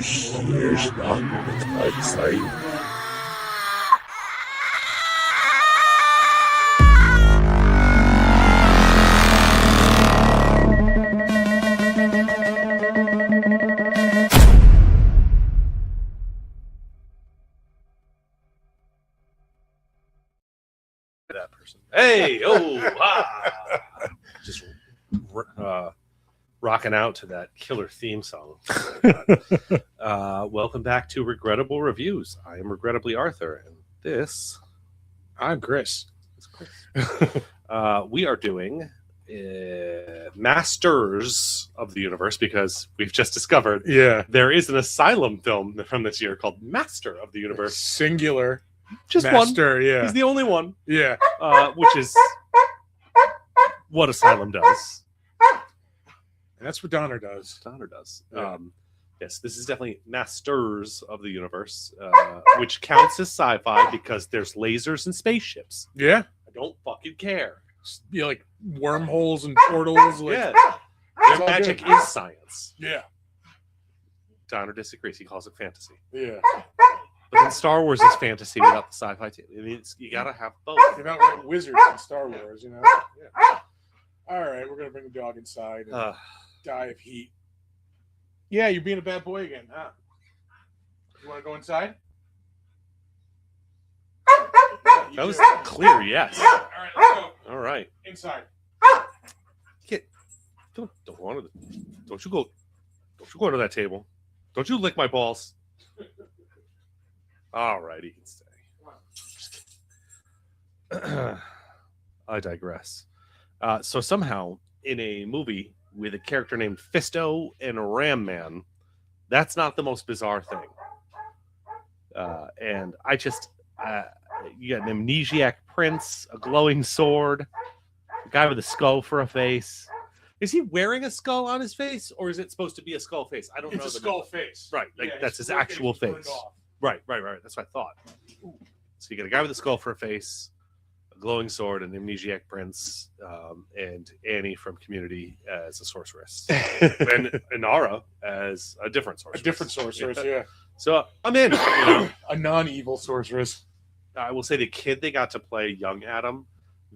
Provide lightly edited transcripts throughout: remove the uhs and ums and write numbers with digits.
śmiesz na mnie palcaj. That person. Hey, just rocking out to that killer theme song. Welcome back to Regrettable Reviews. I am regrettably Arthur, and this I'm Chris. is Chris. We are doing Masters of the Universe because we've just discovered there is an Asylum film from this year called Master of the Universe. Singular. Just Master, one. yeah. He's the only one. Yeah. Which is what Asylum does. And that's what Donner does. Donner does. Yeah. Yes, this is definitely Masters of the Universe, which counts as sci-fi because there's lasers and spaceships. Yeah. I don't fucking care. Yeah, like wormholes and portals. Like, Yeah, it's their all magic good. is science. Yeah. Donner disagrees. He calls it fantasy. Yeah. But then Star Wars is fantasy without the sci-fi. I mean, you gotta have both. You're not like wizards in Star Wars, you know? Yeah. All right, we're going to bring the dog inside and die of heat. Yeah, you're being a bad boy again, huh? You want to go inside? That was clear, yes. All right, let's go. All right. Inside. Don't you go to that table. Don't you lick my balls. All right, he can stay. I digress. So somehow, in a movie with a character named Fisto and a Ram Man, that's not the most bizarre thing. And I just, you got an amnesiac prince, a glowing sword, a guy with a skull for a face. Is he wearing a skull on his face, or is it supposed to be a skull face? I don't know. It's a skull face. Right, like Yeah, that's his skull actual was burned face. off. Right. That's what I thought. So you got a guy with a skull for a face, a glowing sword, an amnesiac prince, and Annie from Community as a sorceress, and Inara as a different sorceress. A different sorceress, yeah. So I'm in. You know? A non-evil sorceress. I will say the kid they got to play young Adam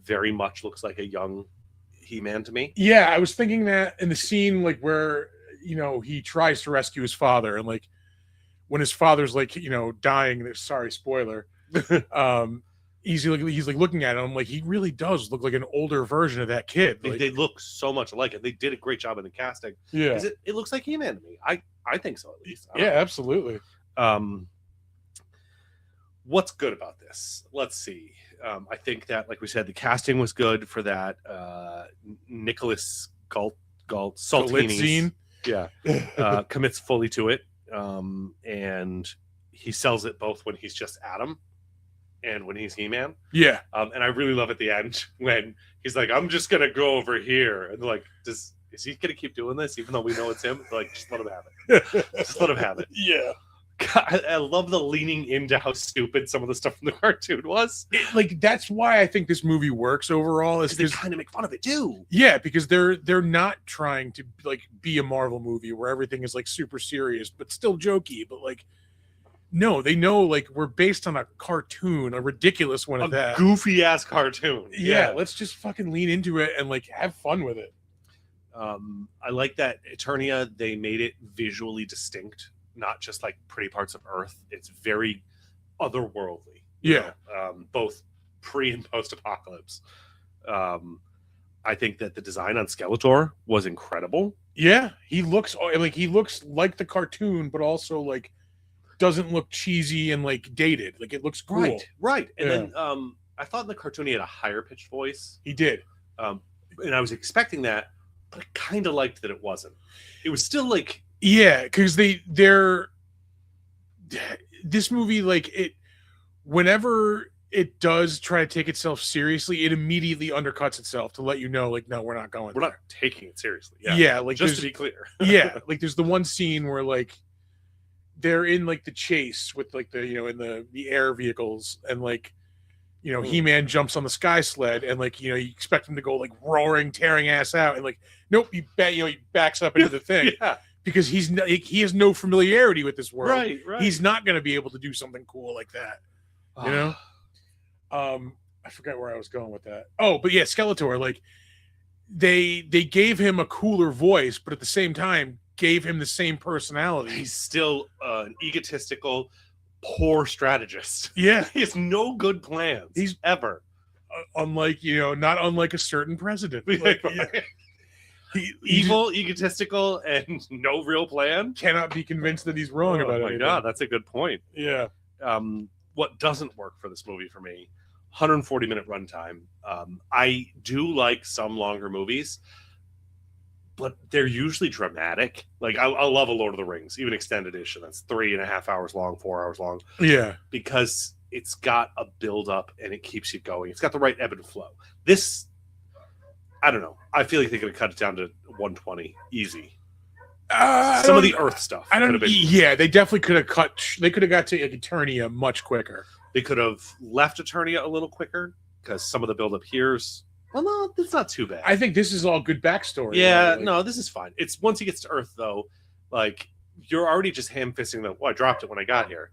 very much looks like a young He-Man to me. Yeah, I was thinking that in the scene like where, you know, he tries to rescue his father and like when his father's like, you know, dying, sorry, spoiler. He's like looking at him like he really does look like an older version of that kid. Like, They look so much alike, and they did a great job in the casting. yeah, It looks like He-Man to me. I think so, at least. yeah, absolutely. What's good about this? Let's see. I think that, like we said, the casting was good for that. Nicholas Galt Saltini, Galitzine. commits fully to it, and he sells it both when he's just Adam and when he's He-Man. Yeah, And I really love at the end when he's like, "I'm just gonna go over here," and they're like, is he gonna keep doing this even though we know it's him? They're like, just let him have it. Just let him have it. yeah. God, I love the leaning into how stupid some of the stuff from the cartoon was. Like that's why I think this movie works overall. Is Because they because kind of make fun of it too. yeah, because they're not trying to like be a Marvel movie where everything is like super serious but still jokey. But like, no, they know like we're based on a cartoon, a ridiculous one A at that. goofy ass cartoon. Yeah, let's just fucking lean into it and like have fun with it. I like that Eternia, they made it visually distinct, not just like pretty parts of Earth. It's very otherworldly. Yeah. Both pre and post apocalypse. I think that the design on Skeletor was incredible. Yeah, he looks like the cartoon, but also like doesn't look cheesy and like dated. Like it looks cool. Right. And Yeah. then I thought in the cartoon he had a higher pitched voice. He did. And I was expecting that, but I kind of liked that it wasn't. It was still like, Yeah, because they're this movie like it whenever it does try to take itself seriously, it immediately undercuts itself to let you know like no, we're not going. we're there. not taking it seriously. Yeah, like just to there's- be clear. yeah, like there's the one scene where like they're in like the chase with like the, you know, in the air vehicles and like, you know, He-Man jumps on the sky sled and like, you know, you expect him to go like roaring, tearing ass out and like, nope, he backs up into the thing. Yeah. because he has no familiarity with this world. Right. He's not going to be able to do something cool like that. You know? I forgot where I was going with that. Oh, but yeah, Skeletor, like they gave him a cooler voice, but at the same time gave him the same personality. He's still an egotistical, poor strategist. Yeah. He has no good plans. He's ever. Unlike, not unlike a certain president. Like, Evil, egotistical, and no real plan. Cannot be convinced that he's wrong about it. Oh my God, that's a good point. Yeah. What doesn't work for this movie for me, 140-minute runtime. I do like some longer movies, but they're usually dramatic. Like I love a Lord of the Rings, even extended edition. That's 3.5 hours long, 4 hours long. Yeah. Because it's got a build up and it keeps you going. It's got the right ebb and flow. This, I don't know. I feel like they could have cut it down to 120 easy. Some of the Earth stuff. Yeah, they definitely could have cut. They could have got to Eternia much quicker. They could have left Eternia a little quicker because some of the build up here's. Well, no, it's not too bad. I think this is all good backstory. Yeah, no, this is fine. It's once he gets to Earth though, like you're already just ham fisting the. Well, I dropped it when I got here.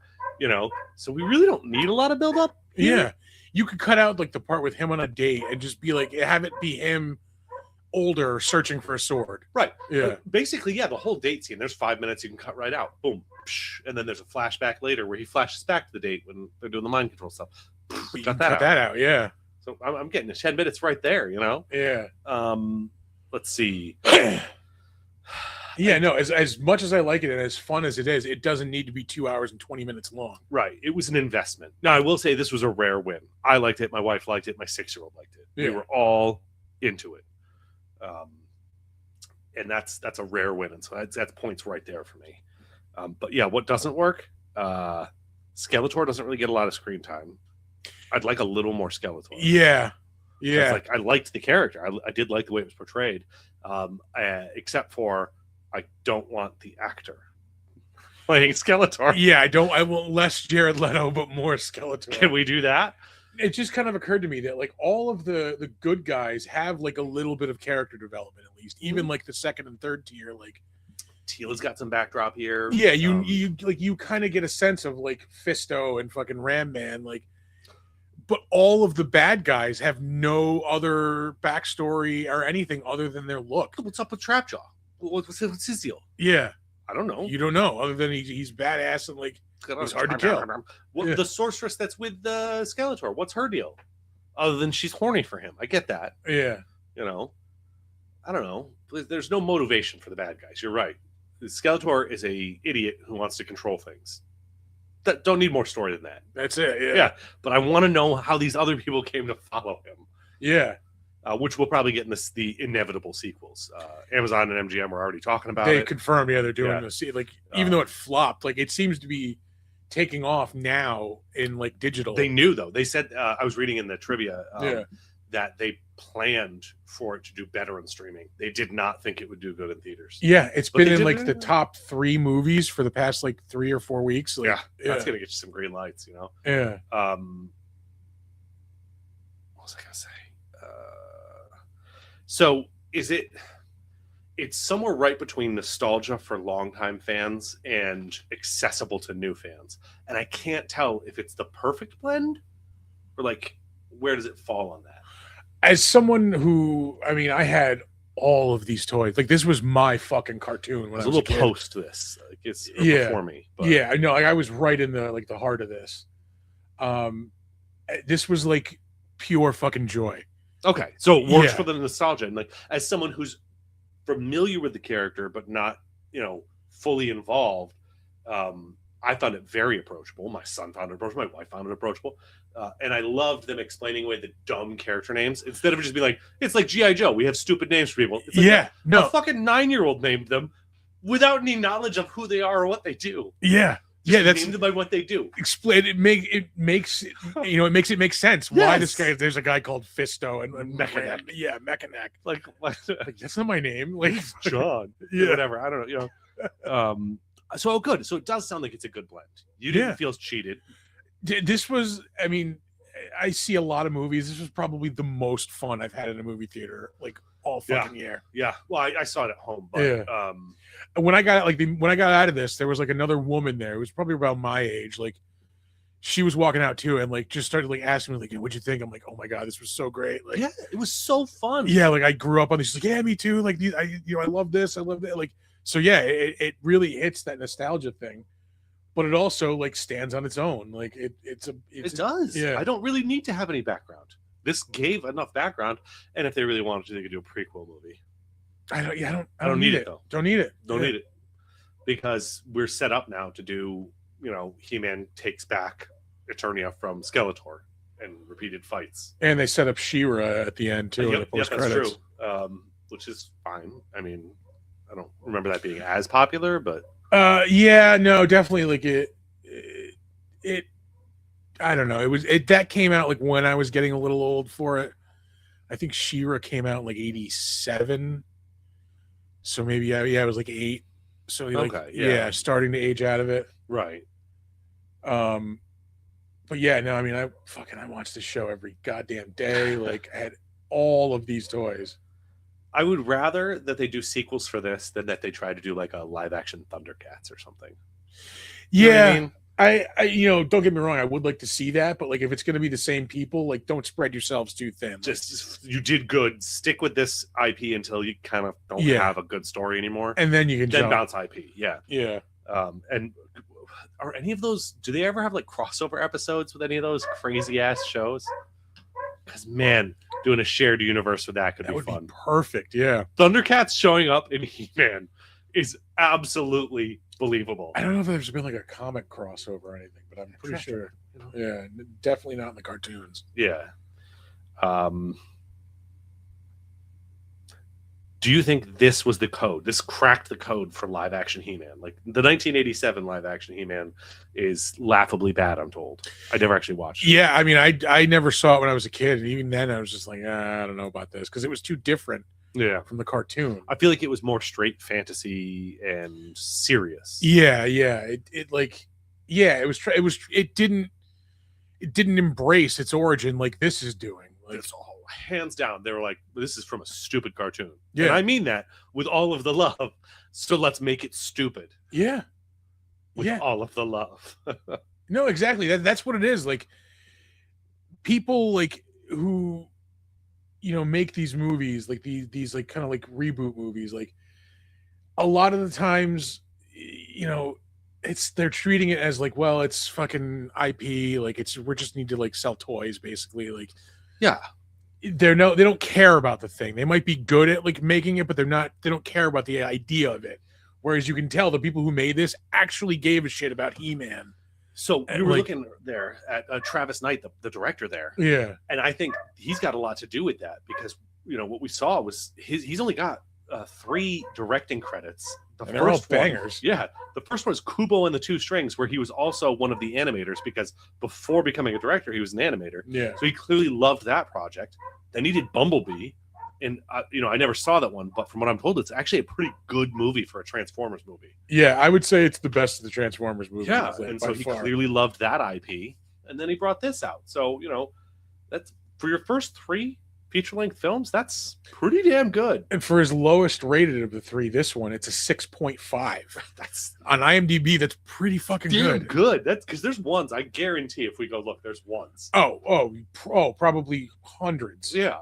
So we really don't need a lot of build up. Yeah, you could cut out like the part with him on a date and just be like, have it be him older searching for a sword. Right. Yeah. Basically, yeah, the whole date scene. There's 5 minutes you can cut right out. Boom. Psh, and then there's a flashback later where he flashes back to the date when they're doing the mind control stuff. Cut that out. Yeah. So I'm getting 10 minutes right there. Yeah. Let's see. Yeah, no, as much as I like it and as fun as it is, it doesn't need to be 2 hours and 20 minutes long. Right. It was an investment. Now, I will say this was a rare win. I liked it. My wife liked it. My 6-year-old liked it. Yeah. We were all into it. And that's a rare win. And so that's points right there for me. But yeah, what doesn't work? Skeletor doesn't really get a lot of screen time. I'd like a little more Skeletor. Yeah. Yeah. Like I liked the character. I did like the way it was portrayed. Except for I don't want the actor playing Skeletor. Yeah, I want less Jared Leto, but more Skeletor. Can we do that? It just kind of occurred to me that like all of the good guys have like a little bit of character development at least, even like the second and third tier. Like Teela's got some backdrop here. Yeah, you kind of get a sense of like Fisto and fucking Ram Man, like. But all of the bad guys have no other backstory or anything other than their look. What's up with Trapjaw? What's his deal? Yeah, I don't know. You don't know, other than he's badass and like he's hard to kill. The sorceress that's with Skeletor, what's her deal? Other than she's horny for him. I get that. Yeah. I don't know. There's no motivation for the bad guys. You're right. Skeletor is a idiot who wants to control things. That don't need more story than that. That's it. Yeah. Yeah. But I want to know how these other people came to follow him. Yeah. Which we'll probably get in the inevitable sequels. Amazon and MGM are already talking about it. They confirm, yeah, they're doing this. Like, even though it flopped, like it seems to be taking off now in like digital. They knew though. They said I was reading in the trivia that they planned for it to do better in streaming. They did not think it would do good in theaters. Yeah, it's been in like the top 3 movies for the past like 3 or 4 weeks. Like, that's gonna get you some green lights, Yeah. What was I gonna say? So it's somewhere right between nostalgia for longtime fans and accessible to new fans. And I can't tell if it's the perfect blend or like, where does it fall on that? As someone who, I had all of these toys. Like this was my fucking cartoon when I was a little post this. Like it's before me. But. Yeah, I know. Like I was right in the the heart of this. This was like pure fucking joy. Okay, so it works for the nostalgia, and like as someone who's familiar with the character but not fully involved, I found it very approachable. My son found it approachable. My wife found it approachable, and I loved them explaining away the dumb character names instead of just being like, it's like G.I. Joe. We have stupid names for people. It's like, a fucking 9-year-old named them without any knowledge of who they are or what they do. Yeah. Yeah, that's named them by what they do. Explain it. It makes it make sense. Yes. Why this guy? There's a guy called Fisto and Mechaneck. Yeah, Mechaneck. Like that's not my name. Like John. Whatever. I don't know. So good. So it does sound like it's a good blend. You didn't feel cheated. This was. I see a lot of movies. This was probably the most fun I've had in a movie theater, like all fucking year. Yeah. Well, I saw it at home, but Yeah. When I got when I got out of this, there was like another woman there. It was probably about my age. Like she was walking out too, and like just started like asking me like, "What'd you think?" I'm like, "Oh my god, this was so great!" Like, yeah, it was so fun. Yeah, like I grew up on this. She's like, "Yeah, me too." Like, I love this. I love that. Like, so yeah, it really hits that nostalgia thing, but it also like stands on its own. Like it does. Yeah. I don't really need to have any background. This gave enough background, and if they really wanted to, they could do a prequel movie. I don't need need it though. Don't need it. Don't need it because we're set up now to do. He-Man takes back Eternia from Skeletor and repeated fights. And they set up She-Ra at the end too. Yep, that's true. Which is fine. I mean, I don't remember that being as popular, but yeah, no, definitely. Like it. I don't know. That came out like when I was getting a little old for it. I think She-Ra came out in like 87. So maybe yeah, it was like 8. So like yeah, starting to age out of it. Right. But yeah, no, I mean, I watched this show every goddamn day. Like, I had all of these toys. I would rather that they do sequels for this than that they try to do like a live action Thundercats or something. You know what I mean? I don't get me wrong, I would like to see that, but like if it's going to be the same people, like don't spread yourselves too thin. Just you did good. Stick with this IP until you kind of don't have a good story anymore, and then you can bounce IP. Yeah. And are any of those? Do they ever have like crossover episodes with any of those crazy ass shows? Because man, doing a shared universe with that would be fun. Be perfect. Yeah. Thundercats showing up in He-Man is absolutely believable. I don't know if there's been like a comic crossover or anything, but I'm pretty sure. Yeah, definitely not in the cartoons. Yeah. Do you think this was the code? This cracked the code for live action He-Man? Like the 1987 live action He-Man is laughably bad, I'm told. I never actually watched it. Yeah, I mean, I never saw it when I was a kid, and even then I was just like, I don't know about this because it was too different. Yeah, from the cartoon. I feel like it was more straight fantasy and serious. Yeah. It didn't embrace its origin like this is doing. Like, it's all hands down. They were like, this is from a stupid cartoon. Yeah, and I mean that with all of the love. So let's make it stupid. Yeah, with all of the love. No, exactly. That's what it is. Like people like who make these movies, like these like kind of like reboot movies, like a lot of the times, they're treating it as like, well, it's fucking IP, like we just need to like sell toys, basically. Like, yeah, they don't care about the thing. They might be good at like making it, but they don't care about the idea of it. Whereas you can tell the people who made this actually gave a shit about He-Man. So you were looking there at Travis Knight, the director there. Yeah. And I think he's got a lot to do with that because, what we saw was he's only got 3 directing credits. They're all bangers. Yeah. The first one is Kubo and the Two Strings, where he was also one of the animators because before becoming a director, he was an animator. Yeah. So he clearly loved that project. Then he did Bumblebee. And, I never saw that one, but from what I'm told, it's actually a pretty good movie for a Transformers movie. Yeah, I would say it's the best of the Transformers movies. Yeah, and so he clearly loved that IP. And then he brought this out. So, that's for your first 3 feature-length films, that's pretty damn good. And for his lowest rated of the 3, this one, it's a 6.5. That's on IMDb, that's pretty fucking good. That's because there's ones, I guarantee if we go look, there's ones. Oh, probably hundreds. Yeah.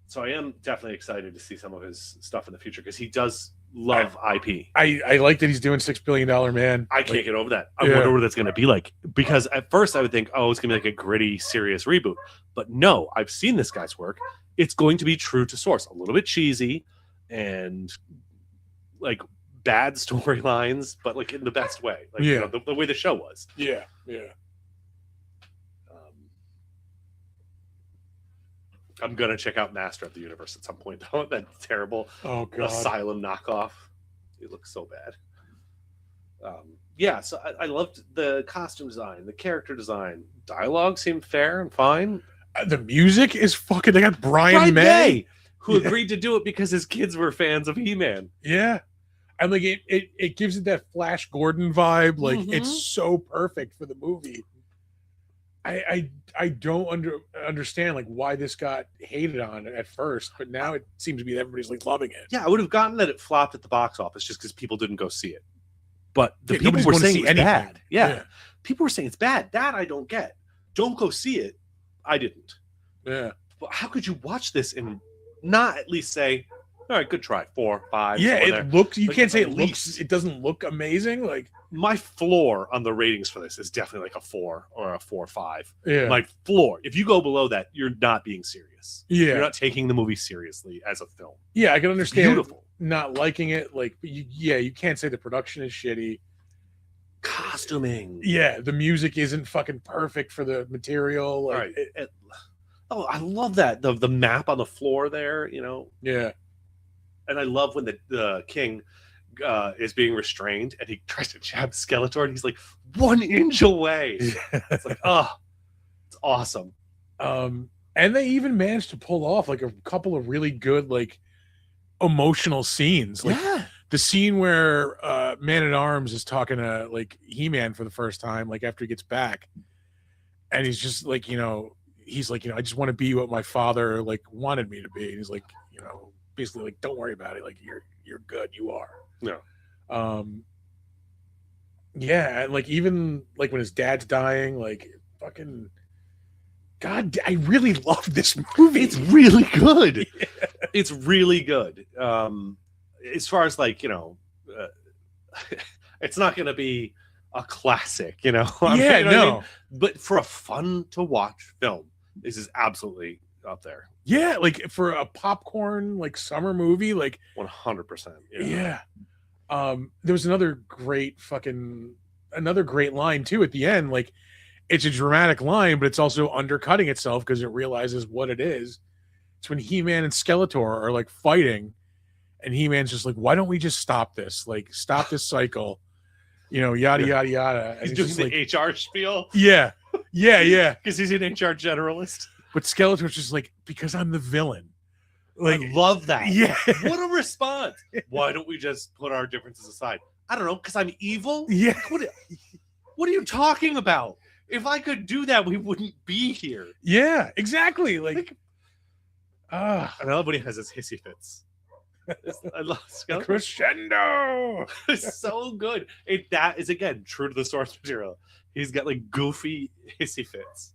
So I am definitely excited to see some of his stuff in the future because he does love IP. I like that he's doing $6 Billion Man. I can't get over that. I wonder what that's going to be like because at first I would think, it's going to be like a gritty, serious reboot. But no, I've seen this guy's work. It's going to be true to source, a little bit cheesy and like bad storylines, but like in the best way. Like the way the show was. Yeah. I'm gonna check out Master of the Universe at some point though. That terrible Asylum knockoff. It looks so bad. So I loved the costume design, the character design. Dialogue seemed fair and fine. The music is fucking. They got Brian May, who agreed to do it because his kids were fans of He-Man. Yeah, and like it gives it that Flash Gordon vibe. Like it's so perfect for the movie. I don't understand like why this got hated on at first, but now it seems to be that everybody's like loving it. Yeah, I would have gotten that it flopped at the box office just because people didn't go see it. But the Yeah, people nobody's were going to saying see it was anything. bad. Yeah. People were saying it's bad. That I don't get. Don't go see it. I didn't. Yeah. But how could you watch this and not at least say, all right, good try, 4, 5. Yeah, somewhere it there. looks. You Like, can't say at it least. looks. It doesn't look amazing. Like My floor on the ratings for this is definitely like a 4 or a 4 or 5. yeah, My floor. If you go below that, you're not being serious. yeah, You're not taking the movie seriously as a film. yeah. I can understand Beautiful. not liking it. Like you can't say the production is shitty. Costuming. Yeah, the music isn't fucking perfect for the material. Like, Right. Oh, I love that. The map on the floor there, you know. yeah, And I love when the king is being restrained and he tries to jab Skeletor and he's like 1 inch away. It's like, oh, it's awesome. And they even managed to pull off like a couple of really good like emotional scenes. Like yeah. the scene where Man at Arms is talking to like He-Man for the first time, like after he gets back, and he's just like, he's like, I just want to be what my father like wanted me to be. And he's like, basically like, don't worry about it. Like you're good. You are. Yeah. Yeah. And like, even like when his dad's dying, like fucking God, I really love this movie. It's really good. Yeah. It's really good. As far as like, it's not going to be a classic, No. But for a fun to watch film, this is absolutely up there. Yeah, like for a popcorn like summer movie, like 100%. Yeah. There was another great line too at the end. Like it's a dramatic line, but it's also undercutting itself because it realizes what it is. It's when He-Man and Skeletor are like fighting, and He-Man's just like, "Why don't we just stop this? Like, stop this cycle." Yada yada yada. And He's doing the like, HR spiel. Yeah, because he's an HR generalist. But Skeletor's just like, because I'm the villain. Like, I love that. Yeah. What a response. Why don't we just put our differences aside? I don't know, because I'm evil? Yeah. What are you talking about? If I could do that, we wouldn't be here. Yeah, exactly. Like and I love when he has his hissy fits. I love Skeletor. Crescendo. It's so good. That is, again, true to the source material. He's got like goofy hissy fits.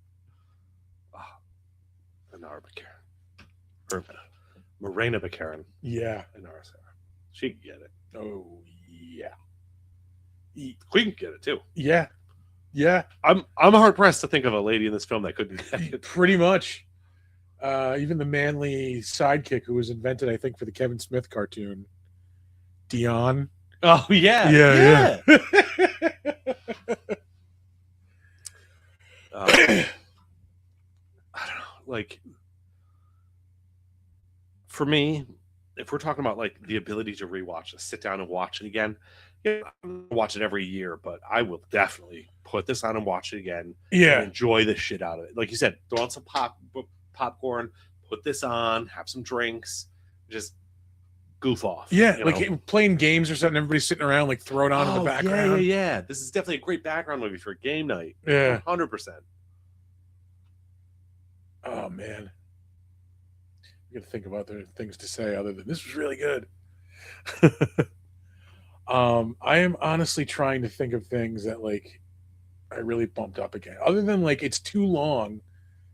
Inara Bakarin. Or Morena Bakarin. Yeah. Inara Sarah. She can get it. Oh, yeah. We can get it too. Yeah. Yeah. I'm hard pressed to think of a lady in this film that couldn't get it. Pretty much. Even the manly sidekick who was invented, I think, for the Kevin Smith cartoon. Dion. Oh, yeah. Yeah. I don't know. Like, for me, if we're talking about like the ability to rewatch, to sit down and watch it again, I'm gonna watch it every year, but I will definitely put this on and watch it again. Yeah. And enjoy the shit out of it. Like you said, throw on some popcorn, put this on, have some drinks, just goof off. Yeah, like playing games or something. Everybody's sitting around, like thrown on in the background. Yeah. This is definitely a great background movie for a game night. Yeah, 100%. Oh man, you got to think about the things to say other than this was really good. I am honestly trying to think of things that like I really bumped up again. Other than like it's too long.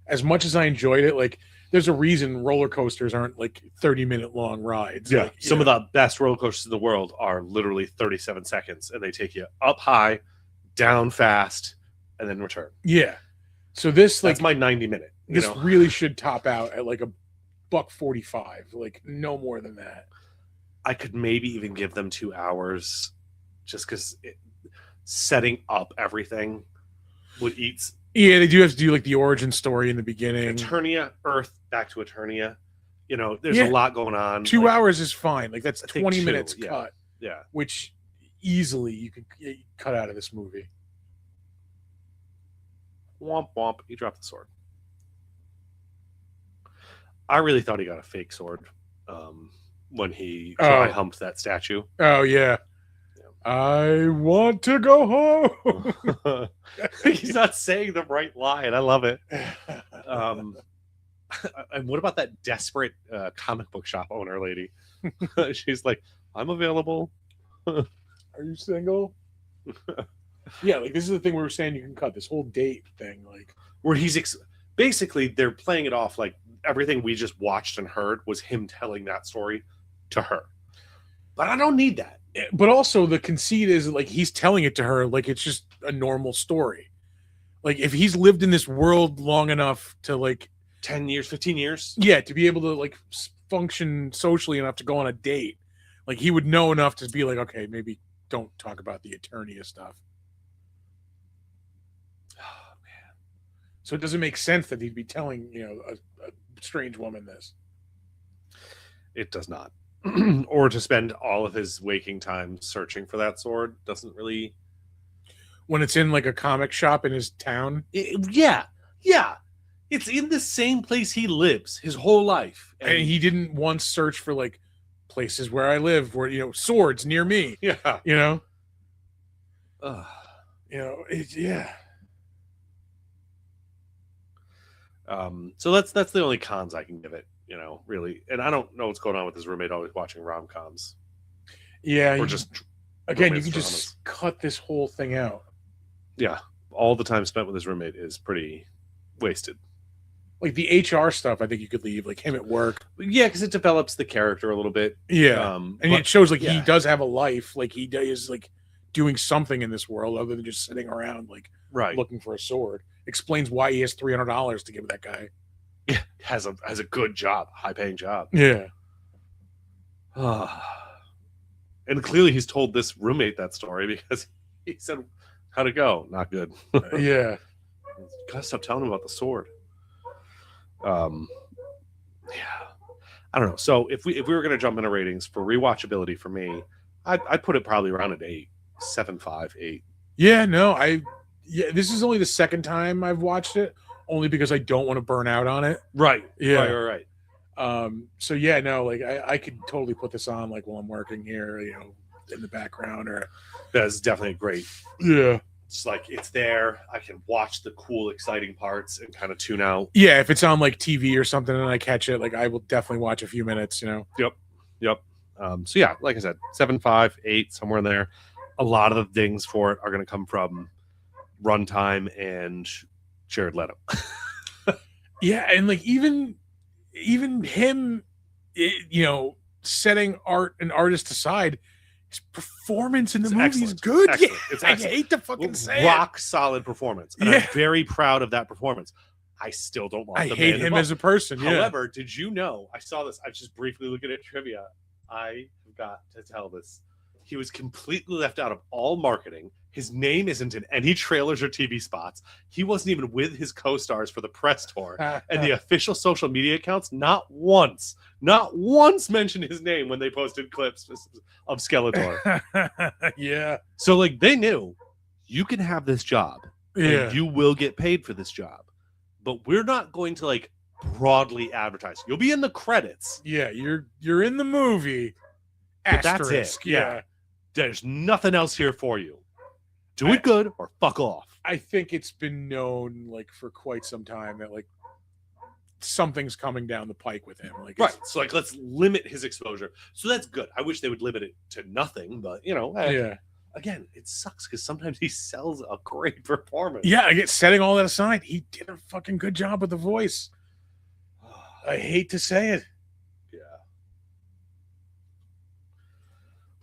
As much as I enjoyed it, like there's a reason roller coasters aren't like 30-minute long rides. Yeah, like, some of the best roller coasters in the world are literally 37 seconds, and they take you up high, down fast, and then return. Yeah. So this that's like my 90-minute. This really should top out at like $1.45, like no more than that. I could maybe even give them 2 hours, just because setting up everything would eat. Yeah, they do have to do like the origin story in the beginning. Eternia, Earth, back to Eternia. There's a lot going on. 2 hours is fine. Like that's 20 minutes yeah. cut. Yeah. Which easily you could cut out of this movie. Womp womp. He dropped the sword. I really thought he got a fake sword when he dry humped that statue. Oh, yeah. I want to go home. He's not saying the right line. I love it. And what about that desperate comic book shop owner lady? She's like, I'm available. Are you single? Yeah, like this is the thing we were saying you can cut this whole date thing, like Where he's basically they're playing it off like everything we just watched and heard was him telling that story to her. But I don't need that. but also the conceit is like he's telling it to her like it's just a normal story. Like if he's lived in this world long enough to like 10 years, 15 years. yeah, to be able to like function socially enough to go on a date, like he would know enough to be like, okay, maybe don't talk about the Eternia stuff. Oh man. So it doesn't make sense that he'd be telling, a strange woman this. It does not. Or to spend all of his waking time searching for that sword doesn't really. When it's in like a comic shop in his town. Yeah. It's in the same place he lives his whole life. And he didn't once search for like places where I live, where, swords near me. Yeah. Yeah. So that's the only cons I can give it, really. And I don't know what's going on with his roommate always watching rom-coms. Yeah. Or just again, you romance can dramas. just cut this whole thing out. Yeah. All the time spent with his roommate is pretty wasted. Like the HR stuff, I think you could leave, like him at work. Yeah, because it develops the character a little bit. Yeah. And it shows like he yeah. does have a life, like he is like doing something in this world other than just sitting around like Right. looking for a sword. Explains why he has $300 to give that guy. Yeah, has a good job, high paying job. Yeah. And clearly he's told this roommate that story because he said, how'd it go? Not good. Yeah. Gotta stop telling him about the sword. Yeah. I don't know. So if we were gonna jump into ratings for rewatchability for me, I'd put it probably around an 8, 7.5, 8. Yeah, no, this is only the second time I've watched it, only because I don't want to burn out on it. Right. Yeah. Right. So yeah, no, like I could totally put this on like while I'm working here, in the background or That's definitely great. yeah. It's like it's there. I can watch the cool, exciting parts and kind of tune out. Yeah, if it's on like TV or something and I catch it, like I will definitely watch a few minutes, Yep. So yeah, like I said, 7.5, 8, somewhere in there. A lot of the things for it are going to come from runtime and Jared Leto. Yeah, and like even him, setting art and artist aside, his performance in the movie is excellent. good. Excellent. Yeah, It's I excellent. hate to fucking say Rock solid performance. And Yeah. I'm very proud of that performance. I still don't want I the hate man him involved. as a person. Yeah. However, did you know? I saw this. I was just briefly looking at trivia. I forgot to tell this. He was completely left out of all marketing. His name isn't in any trailers or TV spots. He wasn't even with his co-stars for the press tour. And the official social media accounts not once mentioned his name when they posted clips of Skeletor. Yeah. So like they knew you can have this job. Yeah. And you will get paid for this job. But we're not going to like broadly advertise. You'll be in the credits. Yeah, you're in the movie. But that's it. Asterisk. Yeah. There's nothing else here for you. Do it good or fuck off. I think it's been known like for quite some time that like something's coming down the pike with him. Like Right. So like let's limit his exposure. So that's good. I wish they would limit it to nothing, but yeah. Again, it sucks because sometimes he sells a great performance. Yeah, I get setting all that aside. He did a fucking good job with the voice. I hate to say it. Yeah.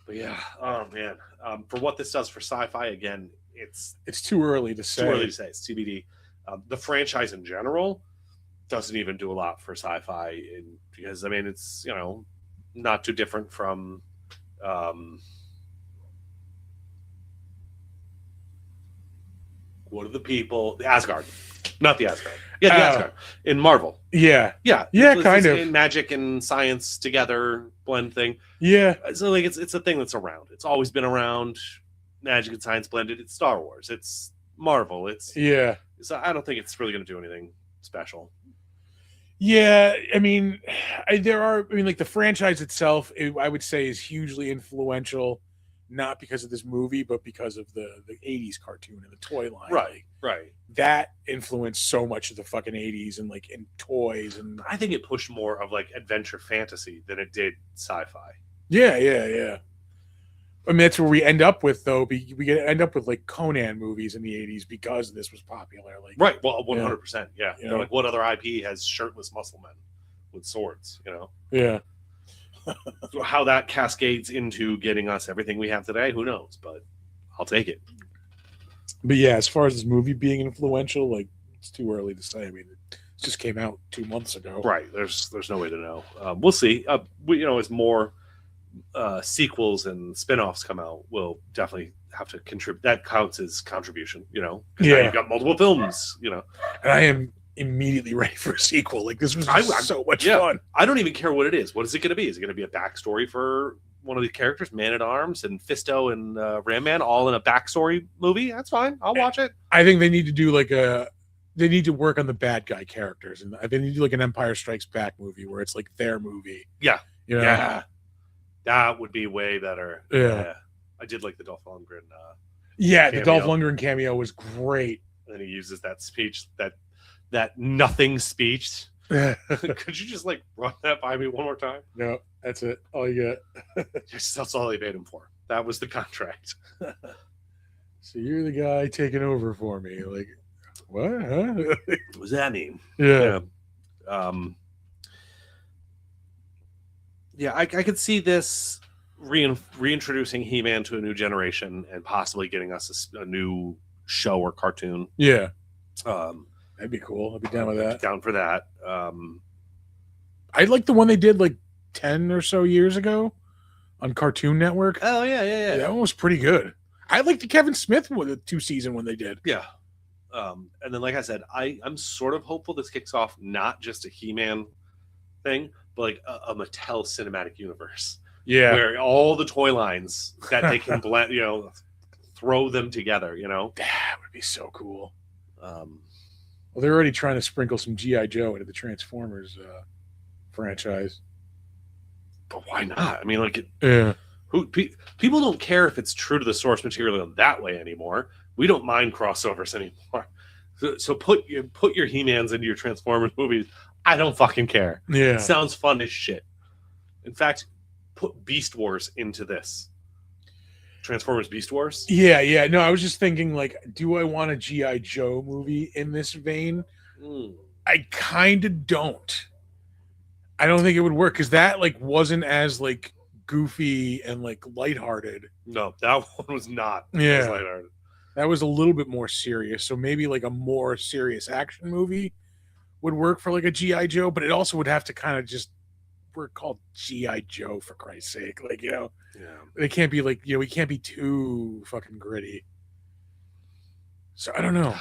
But yeah, oh man. For what this does for sci-fi, again, it's too early to say. too early to say. It's TBD. The franchise in general doesn't even do a lot for sci-fi because I mean it's not too different from what are the Asgard, not the Asgard. Yeah, the Asgard in Marvel. Yeah. Yeah, Yeah, kind of. magic and science together blend thing. Yeah. So like it's a thing that's around. It's always been around. Magic and science blended. It's Star Wars. It's Marvel. Yeah. So I don't think it's really going to do anything special. Yeah, I mean, like the franchise itself, I would say, is hugely influential not because of this movie, but because of the 80s cartoon and the toy line. Right, right. That influenced so much of the fucking 80s and like in toys and I think it pushed more of like adventure fantasy than it did sci-fi. yeah. I mean, that's where we end up with though. End up with like Conan movies in the 80s because this was popular. Like Right. Well, 100%. Yeah. You know? Like what other IP has shirtless muscle men with swords? Yeah. How that cascades into getting us everything we have today, who knows? But I'll take it. But yeah, as far as this movie being influential, like it's too early to say. I mean, it just came out 2 months ago. Right. There's no way to know. We'll see. As more sequels and spin-offs come out, we'll definitely have to contribute. That counts as contribution, Now you've got multiple films, And I am immediately ready for a sequel. Like this was so much fun. I don't even care what it is. What is it going to be? Is it going to be a backstory for one of the characters, Man at Arms and Fisto and Ram Man, all in a backstory movie? That's fine. I'll watch it. I think they need to do they need to work on the bad guy characters, and they need to do like an Empire Strikes Back movie where it's like their movie. Yeah. Yeah. That would be way better. Yeah. I did like the Dolph Lundgren. The Dolph Lundgren cameo was great. And then he uses that speech, that nothing speech. Could you just like run that by me one more time? No, that's it. All you get. That's all they paid him for. That was the contract. So you're the guy taking over for me. Like, what? Huh? What does that mean? Yeah. I could see this reintroducing He-Man to a new generation and possibly getting us a new show or cartoon. Yeah. That'd be cool. I'd be down with that. Down for that. I like the one they did like 10 or so years ago on Cartoon Network. Oh, yeah. That one was pretty good. I like the Kevin Smith one, the 2-season one they did. Yeah. And then, like I said, I'm sort of hopeful this kicks off not just a He-Man thing, but like a Mattel cinematic universe. Yeah. Where all the toy lines that they can blend, throw them together, That would be so cool. Well, they're already trying to sprinkle some G.I. Joe into the Transformers franchise. But why not? I mean, like, yeah. People don't care if it's true to the source material that way anymore. We don't mind crossovers anymore. So put your He-Mans into your Transformers movies. I don't fucking care. Yeah. It sounds fun as shit. In fact, put Beast Wars into this. Transformers Beast Wars? Yeah. No, I was just thinking, like, do I want a G.I. Joe movie in this vein? I kind of don't. I don't think it would work because that, like, wasn't as, like, goofy and, like, lighthearted. No, that one was not as lighthearted. That was a little bit more serious. So maybe, like, a more serious action movie would work for, like, a G.I. Joe, but it also would have to kind of just we're called G.I. Joe, for Christ's sake. Like, it can't be like, we can't be too fucking gritty. So I don't know.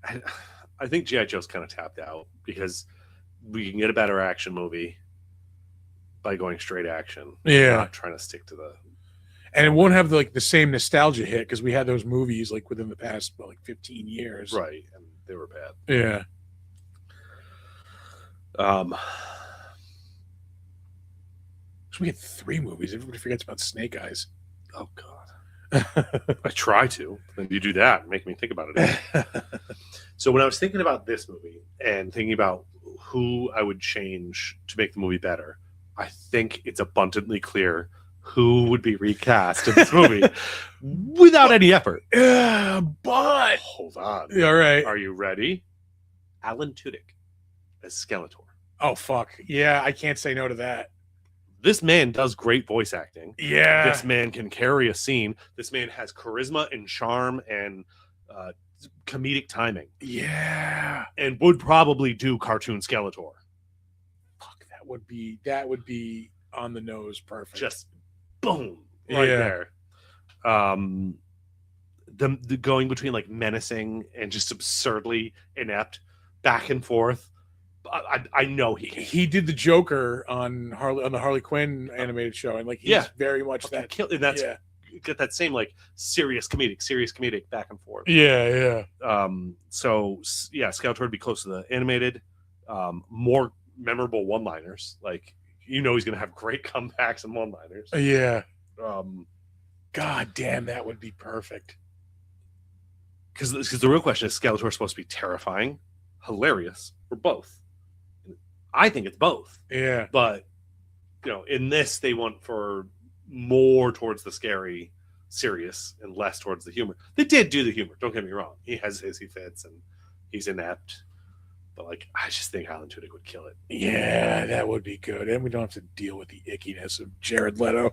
I think G.I. Joe's kind of tapped out because we can get a better action movie by going straight action. Yeah. Not trying to stick to the... And it won't have the same nostalgia hit because we had those movies like within the past 15 years. Right. And they were bad. Yeah. So we had 3 movies. Everybody forgets about Snake Eyes. Oh God. I try to. Then you do that and make me think about it. So when I was thinking about this movie and thinking about who I would change to make the movie better, I think it's abundantly clear who would be recast in this movie without any effort. Yeah, but hold on. All right. Are you ready? Alan Tudyk as Skeletor. Oh fuck. Yeah, I can't say no to that. This man does great voice acting. Yeah. This man can carry a scene. This man has charisma and charm and comedic timing. Yeah. And would probably do cartoon Skeletor. Fuck, that would be on the nose perfect. Just boom. Right there. The going between like menacing and just absurdly inept back and forth. I know he did the Joker on the Harley Quinn animated show, and like he's very much that. And that's get that same like serious comedic back and forth. Yeah. So Skeletor would be close to the animated, more memorable one-liners. Like you know he's going to have great comebacks and one-liners. Yeah. Um, God damn, that would be perfect. because the real question is, Skeletor supposed to be terrifying, hilarious, or both? I think it's both. Yeah. But in this, they want for more towards the scary, serious, and less towards the humor. They did do the humor. Don't get me wrong. He has his, he fits, and he's inept. But I just think Alan Tudyk would kill it. Yeah, that would be good, and we don't have to deal with the ickiness of Jared Leto.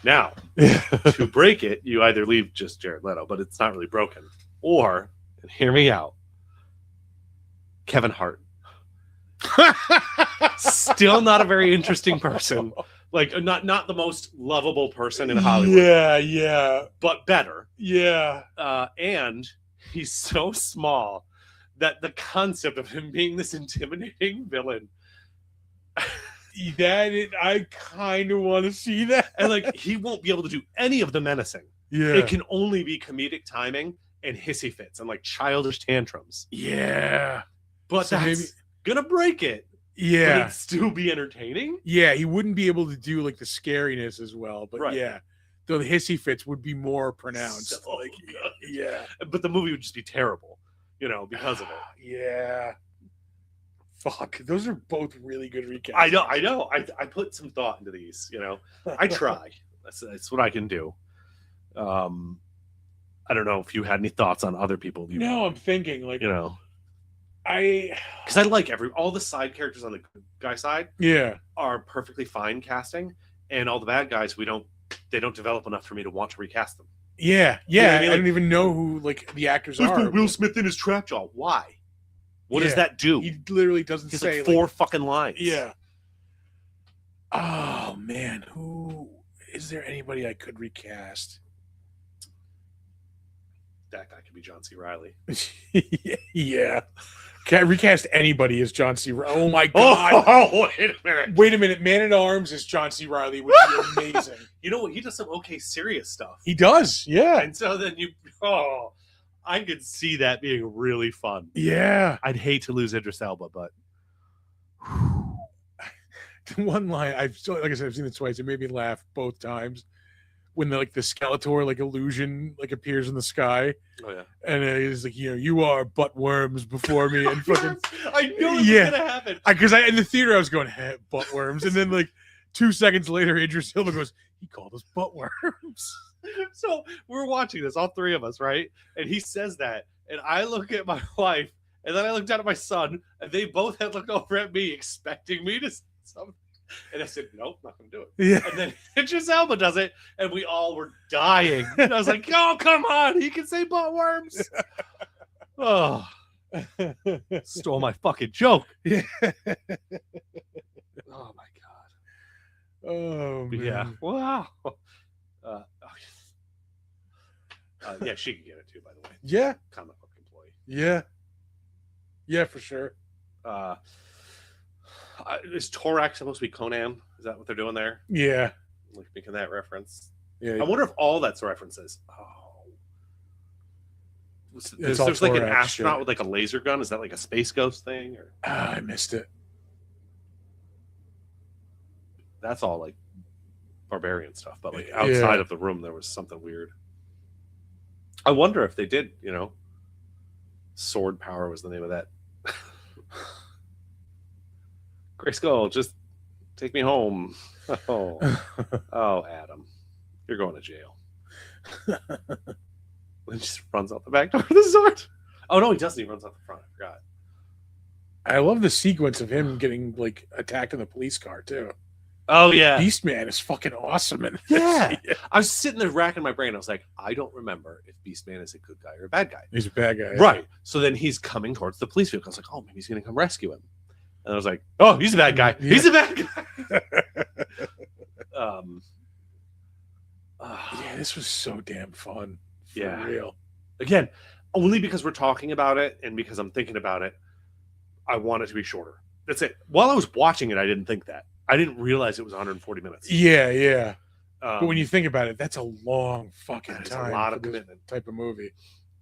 Now, to break it, you either leave just Jared Leto, but it's not really broken, or, and hear me out, Kevin Hart. Still not a very interesting person. Not the most lovable person in Hollywood. Yeah. But better. Yeah. And he's so small that the concept of him being this intimidating villain, I kind of want to see that. and he won't be able to do any of the menacing. Yeah. It can only be comedic timing and hissy fits and childish tantrums. Yeah. But So that's gonna break it. But Yeah. it'd still be entertaining. Yeah, he wouldn't be able to do the scariness as well, but Right. yeah. Though the hissy fits would be more pronounced. So good. Yeah. But the movie would just be terrible, because of it. Yeah. Fuck. Those are both really good recaps. I know. I put some thought into these, I try. That's what I can do. I don't know if you had any thoughts on other people. No, I'm thinking because I like all the side characters on the good guy side are perfectly fine casting, and all the bad guys they don't develop enough for me to want to recast them. Yeah. You know what I mean? I don't even know who the actors Let's are. put Will Smith in his trap jaw. Why? What does Yeah. that do? He literally doesn't He's say 4 fucking lines. Yeah. Oh man, who is there? Anybody I could recast? That guy could be John C. Reilly. Yeah. Can't recast anybody as John C. Reilly. Oh my god. Oh, wait a minute. Wait a minute. Man at Arms as John C. Reilly would be amazing. You know what? He does some serious stuff. He does. Yeah. And so then I could see that being really fun. Yeah. I'd hate to lose Idris Elba, but The one line like I said, I've seen it twice. It made me laugh both times when the Skeletor illusion appears in the sky. oh yeah, And he's you are butt worms before me, and fucking I know it's Yeah. gonna happen. because in the theater I was going butt worms, and then 2 seconds later Idris Elba goes, he called us butt worms. So we're watching this, all 3 of us, right? And he says that, and I look at my wife, and then I look down at my son, and they both had looked over at me, expecting me to say something. And I said, nope, not going to do it. Yeah. And then Idris Elba does it, and we all were dying. And I was like, oh, come on. He can say butt worms. Oh, stole my fucking joke. Yeah. Oh, my God. Oh man. Yeah. Wow. Yeah, she could get it too, by the way. Yeah. Comic book employee. Yeah. Yeah, for sure. Is Torak supposed to be Conan? Is that what they're doing there? Yeah. Making that reference. Yeah. I wonder if all that's references. Oh. It's all There's an Torak astronaut shit. with a laser gun. Is that a space ghost thing? Or I missed it. that's all barbarian stuff. But outside Yeah. of the room, there was something weird. I wonder if they did, Sword Power was the name of that. Grayskull, just take me home. Oh, Adam, you're going to jail. He just runs out the back door with the sword. Oh no, he doesn't. He runs out the front. I forgot. I love the sequence of him getting attacked in the police car too. Oh yeah, Beastman is fucking awesome. And yeah. I was sitting there racking my brain. I was like, I don't remember if Beastman is a good guy or a bad guy. He's a bad guy. Right. So then he's coming towards the police vehicle. I was like, oh, maybe he's going to come rescue him. And I was like, oh, he's a bad guy. Yeah. He's a bad guy. Yeah, this was so damn fun. For Yeah. real. Again, only because we're talking about it and because I'm thinking about it, I want it to be shorter. That's it. While I was watching it, I didn't think that. I didn't realize it was 140 minutes. Yeah. But when you think about it, that's a long fucking that is time. a lot for of this commitment type of movie.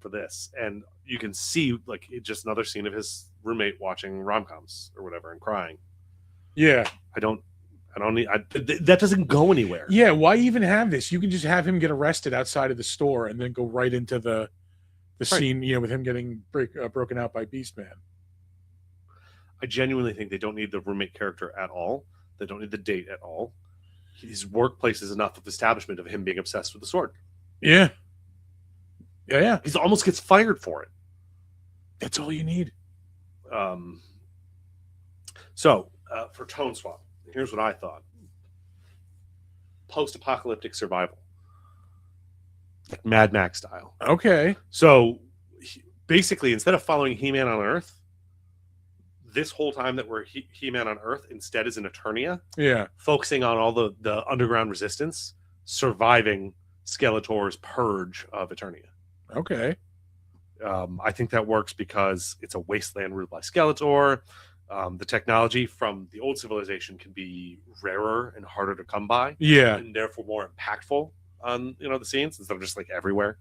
for this. And you can see just another scene of his roommate watching rom-coms or whatever and crying. Yeah. I don't I don't need that doesn't go anywhere. Yeah, why even have this? You can just have him get arrested outside of the store and then go right into the scene, with him getting broken out by Beastman. I genuinely think they don't need the roommate character at all. They don't need the date at all. His workplace is enough of establishment of him being obsessed with the sword. Yeah. Yeah. He almost gets fired for it. That's all you need. So for tone swap, here's what I thought. Post-apocalyptic survival. Like Mad Max style. Okay. So basically, instead of following He-Man on Earth, this whole time that we're He-Man on Earth instead is in Eternia. Yeah. Focusing on all the underground resistance, surviving Skeletor's purge of Eternia. Okay. I think that works because it's a wasteland ruled by Skeletor. The technology from the old civilization can be rarer and harder to come by. Yeah. And therefore more impactful on the scenes instead of just like everywhere.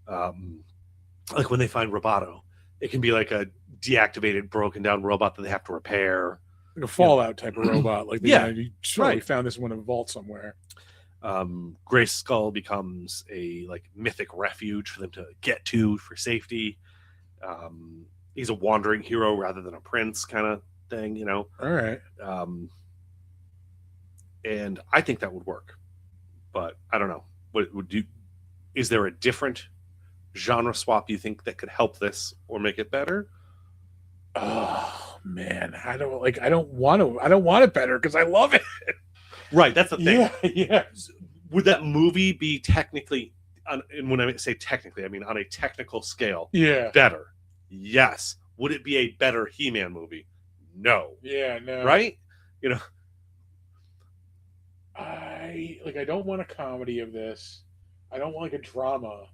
Like when they find Roboto, it can be like a deactivated, broken down robot that they have to repair. Like a Fallout type of robot. Like we found this one in a vault somewhere. Grace Skull becomes a like mythic refuge for them to get to for safety. He's a wandering hero rather than a prince kind of thing, All right. And I think that would work, but I don't know. What would you? Is there a different genre swap you think that could help this or make it better? Oh man, I don't want it better because I love it. Right, that's the thing. Yeah. Would that movie be technically, and when I say technically, I mean on a technical scale, better? Yes. Would it be a better He-Man movie? No. Yeah, no. Right? I don't want a comedy of this. I don't want like a drama.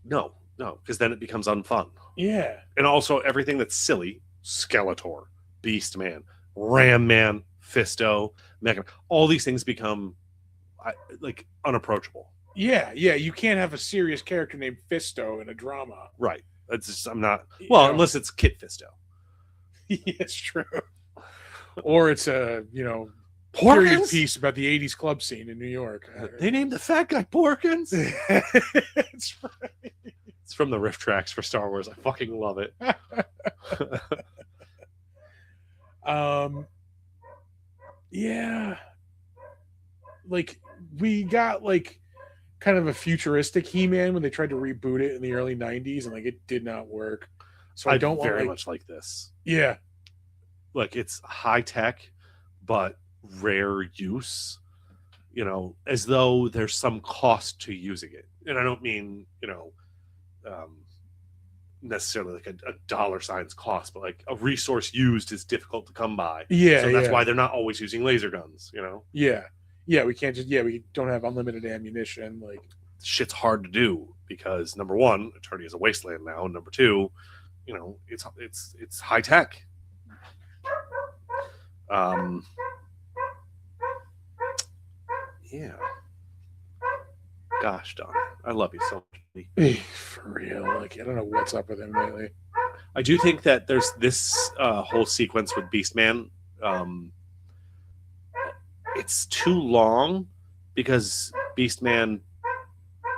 No, because then it becomes unfun. Yeah. And also everything that's silly, Skeletor, Beastman, Ram Man, Fisto, Mecha, all these things become like unapproachable. Yeah, you can't have a serious character named Fisto in a drama. Right. It's just, I'm not unless it's Kit Fisto. It's true. Or it's a period Porkins? piece about the 80s club scene in New York. They named the fat guy Porkins. It's right. It's from the riff tracks for Star Wars. I fucking love it. Yeah. Like we got like kind of a futuristic He-Man when they tried to reboot it in the early 90s and like it did not work. So I don't want very much like this. Yeah. Like it's high tech but rare use, as though there's some cost to using it. And I don't mean, necessarily like a dollar signs cost, but like a resource used is difficult to come by. Yeah. So that's why they're not always using laser guns, Yeah. Yeah, we can't we don't have unlimited ammunition. Like shit's hard to do because number one, Eternia is a wasteland now, and number two, it's high tech. Yeah. Gosh, Don, I love you so much. For real, like I don't know what's up with him lately. I do think that there's this whole sequence with Beastman. It's too long because Beastman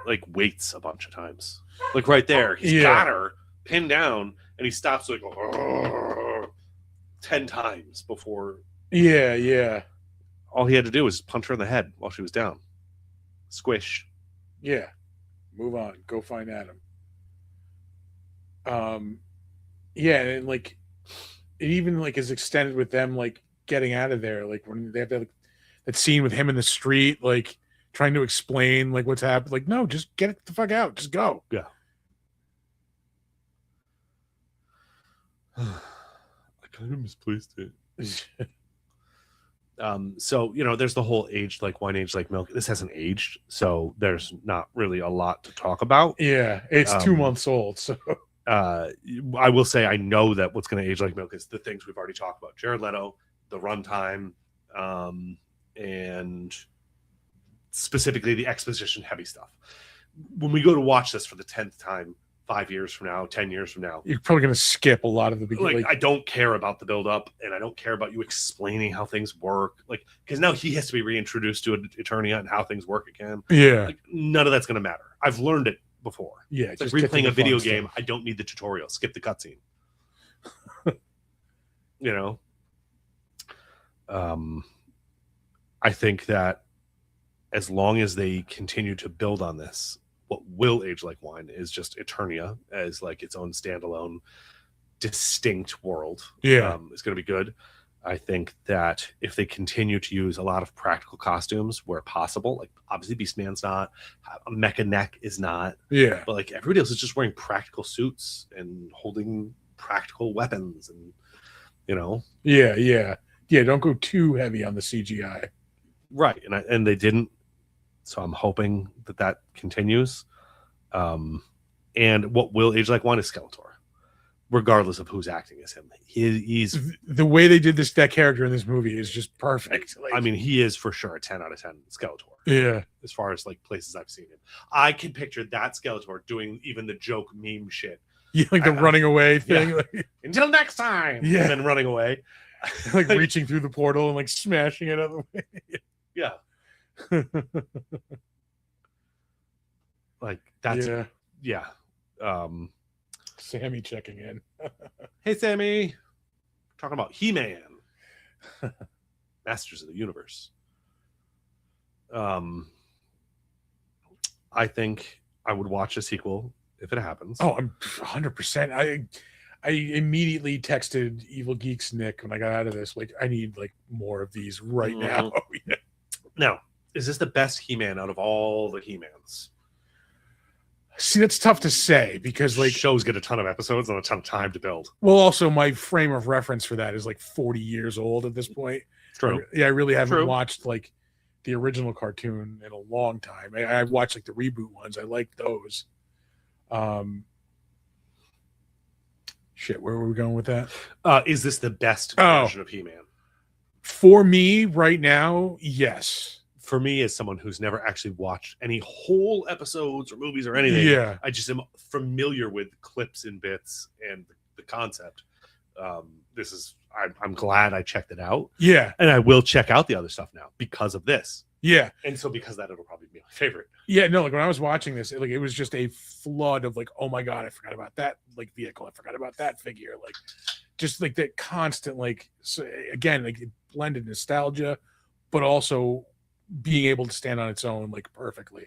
like waits a bunch of times. Like right there, he's got her pinned down, and he stops like 10 times before. Yeah. All he had to do was punch her in the head while she was down. Squish. Yeah. Move on. Go find Adam. Yeah, and like it even like is extended with them like getting out of there. Like when they have that scene with him in the street, like trying to explain like what's happened. Like, no, just get it the fuck out. Just go. Yeah. I kind of misplaced it. So there's the whole aged like wine, aged like milk. This hasn't aged, so there's not really a lot to talk about. Yeah, it's 2 months old. So I will say I know that what's going to age like milk is the things we've already talked about: Jared Leto, the runtime, and specifically the exposition heavy stuff. When we go to watch this for the 10th time, 5 years from now, 10 years from now. You're probably going to skip a lot of the beginning. Like, I don't care about the build up, and I don't care about you explaining how things work. Like, because now he has to be reintroduced to Eternia and how things work again. Yeah. Like, none of that's going to matter. I've learned it before. Yeah. It's like replaying a video game. I don't need the tutorial. Skip the cutscene. You know? I think that as long as they continue to build on this, what will age like wine is just Eternia as like its own standalone, distinct world. Yeah. It's going to be good. I think that if they continue to use a lot of practical costumes where possible, like obviously Beastman's not, Mecha Neck is not, Yeah. but like everybody else is just wearing practical suits and holding practical weapons, and you know, Yeah. Don't go too heavy on the CGI. right? And they didn't, so I'm hoping that continues. And what will age like wine is Skeletor, regardless of who's acting as him. He's the way they did that character in this movie is just perfect. Like, I mean, he is for sure a 10 out of 10 Skeletor. Yeah. As far as like places I've seen him, I can picture that Skeletor doing even the joke meme shit. Yeah, like the running away thing. Yeah. Like, Until next time. Yeah. And then running away. like reaching through the portal and like smashing it out of the way. Yeah. Like that's yeah. Sammy checking in. Hey Sammy. Talking about He-Man. Masters of the Universe. I think I would watch a sequel if it happens. Oh, I'm 100%. I immediately texted Evil Geeks Nick when I got out of this. Like, I need like more of these right now. Now, is this the best He-Man out of all the He-Mans? See, that's tough to say because like shows get a ton of episodes and a ton of time to build. Well, also my frame of reference for that is like 40 years old at this point. True. I really haven't watched like the original cartoon in a long time. I watched like the reboot ones. I like those. Shit, where were we going with that? Is this the best version of He-Man? For me right now, yes. For me, as someone who's never actually watched any whole episodes or movies or anything, I just am familiar with clips and bits and the concept. I'm glad I checked it out. Yeah. And I will check out the other stuff now because of this. Yeah. And so because of that, it'll probably be my favorite. Yeah, no, like when I was watching this, it was just a flood of like, oh my God, I forgot about that like vehicle. I forgot about that figure. Like just like that constant, like, so again, like blended nostalgia, but also being able to stand on its own like perfectly.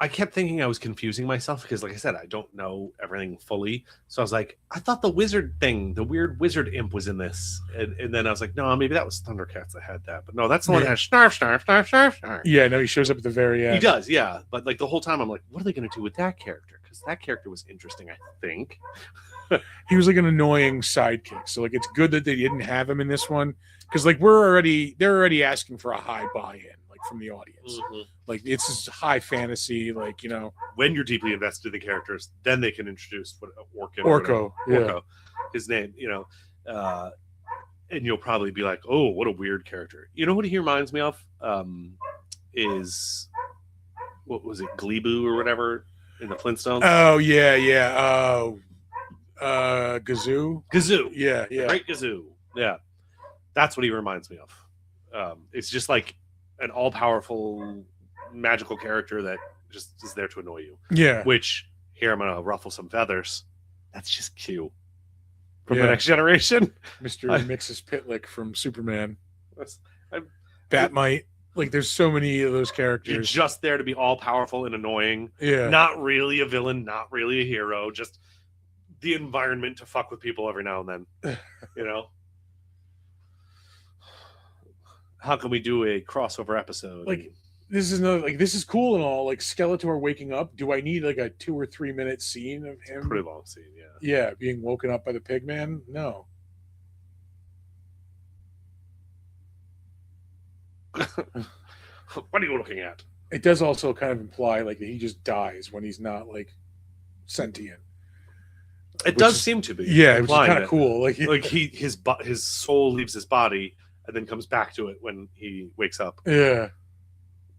I kept thinking I was confusing myself because, like I said, I don't know everything fully. So I was like, I thought the wizard thing, the weird wizard imp was in this. And then I was like, no, maybe that was Thundercats that had that. But no, that's the one that has snarf. Yeah, no, he shows up at the very end. He does, yeah. But like the whole time I'm like, what are they going to do with that character? Because that character was interesting, I think. He was like an annoying sidekick. So like it's good that they didn't have him in this one. Because like they're already asking for a high buy-in. From the audience, like it's just high fantasy, like, you know, when you're deeply invested in the characters, then they can introduce what Orko, his name, you know, and you'll probably be like, oh, what a weird character. You know what he reminds me of? Is what was it, Gleeboo or whatever in the Flintstones? Oh yeah. Gazoo, yeah, Great Gazoo, yeah. That's what he reminds me of. It's just like an all-powerful magical character that just is there to annoy you. Yeah. Which, here I'm going to ruffle some feathers. That's just Q from the Next Generation. Mr. Mixus Pitlick from Superman. Batmite. Like, there's so many of those characters. You're just there to be all-powerful and annoying. Yeah. Not really a villain, not really a hero. Just the environment to fuck with people every now and then. You know? How can we do a crossover episode? Like, this is cool and all. Like Skeletor waking up. Do I need like a 2 or 3 minute scene of him? Pretty long scene, yeah. Yeah, being woken up by the Pigman? No. What are you looking at? It does also kind of imply like that he just dies when he's not like sentient. It does seem to be. Yeah, which is kind of cool. Like his soul leaves his body and then comes back to it when he wakes up. Yeah.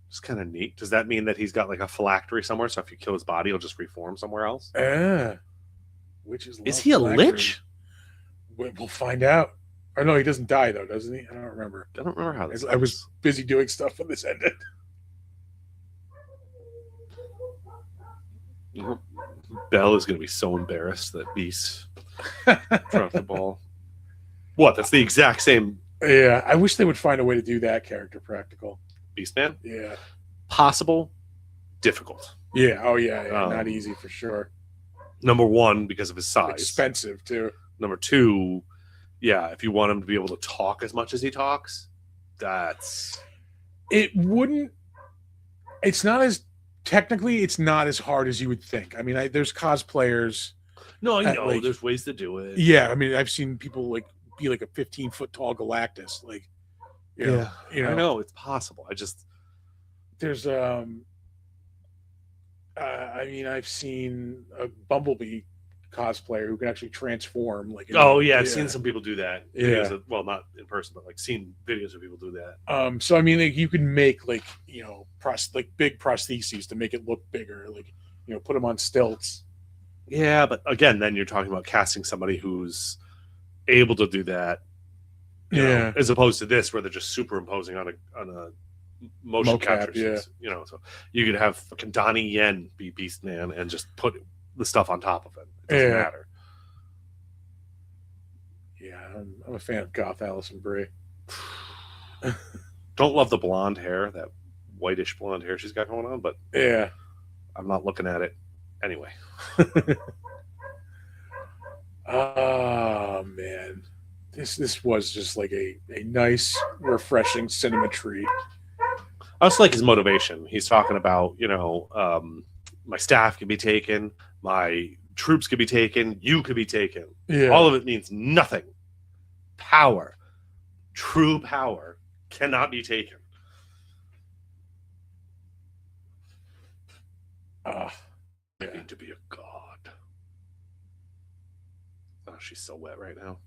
It's kind of neat. Does that mean that he's got like a phylactery somewhere? So if you kill his body, he'll just reform somewhere else? Witches Is love he a phylacteries. lich? We'll find out. Or no, he doesn't die though, doesn't he? I don't remember. I don't remember how this I was busy doing stuff when this ended. Belle is going to be so embarrassed that Beast dropped the ball. What? That's the exact same Yeah, I wish they would find a way to do that character practical. Beast Man? Yeah. Possible, difficult. Yeah. Oh yeah. Not easy for sure. Number one, because of his size. Expensive too. Number two, yeah, if you want him to be able to talk as much as he talks, that's... It wouldn't. It's not as technically. It's not as hard as you would think. I mean, there's cosplayers. No, I know. Like, there's ways to do it. Yeah, I mean, I've seen people like be like a 15-foot tall Galactus. Like, Yeah, you know, I know it's possible. I just there's I mean, I've seen a Bumblebee cosplayer who can actually transform. Like, I've seen some people do that. Yeah. Well, not in person, but like seen videos of people do that. So I mean, like, you can make like, you know, like big prostheses to make it look bigger. Like, you know, put them on stilts. Yeah, but again, then you're talking about casting somebody who's able to do that. You know, as opposed to this, where they're just superimposing on a motion capture. Yeah. You know, so you could have fucking Donnie Yen be Beast Man and just put the stuff on top of it. It doesn't matter. Yeah, I'm a fan of Goth Allison Brie. Don't love the blonde hair, that whitish blonde hair she's got going on, but yeah, I'm not looking at it anyway. Oh man, this was just like a nice, refreshing cinema treat. I also like his motivation. He's talking about, you know, my staff can be taken, my troops could be taken, you could be taken. Yeah, all of it means nothing. Power, true power, cannot be taken. I need to be a god. Oh, she's so wet right now.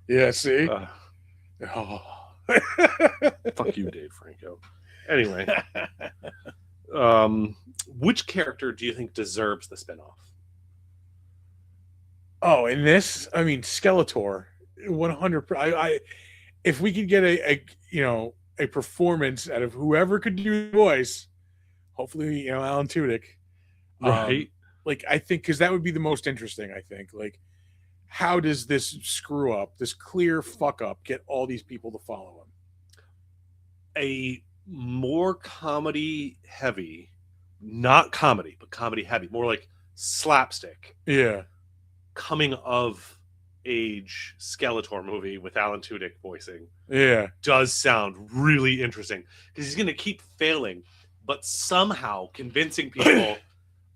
Yeah, see? Fuck you, Dave Franco. Anyway, which character do you think deserves the spinoff? Oh, in this, I mean, Skeletor, 100%. If we could get a performance out of whoever could do the voice, hopefully, you know, Alan Tudyk, right? Like, I think, because that would be the most interesting. I think, like, how does this screw up, this clear fuck up, get all these people to follow him? A more comedy heavy, not comedy, but comedy heavy, more like slapstick. Yeah. Coming of age Skeletor movie with Alan Tudyk voicing. Yeah. Does sound really interesting because he's going to keep failing, but somehow convincing people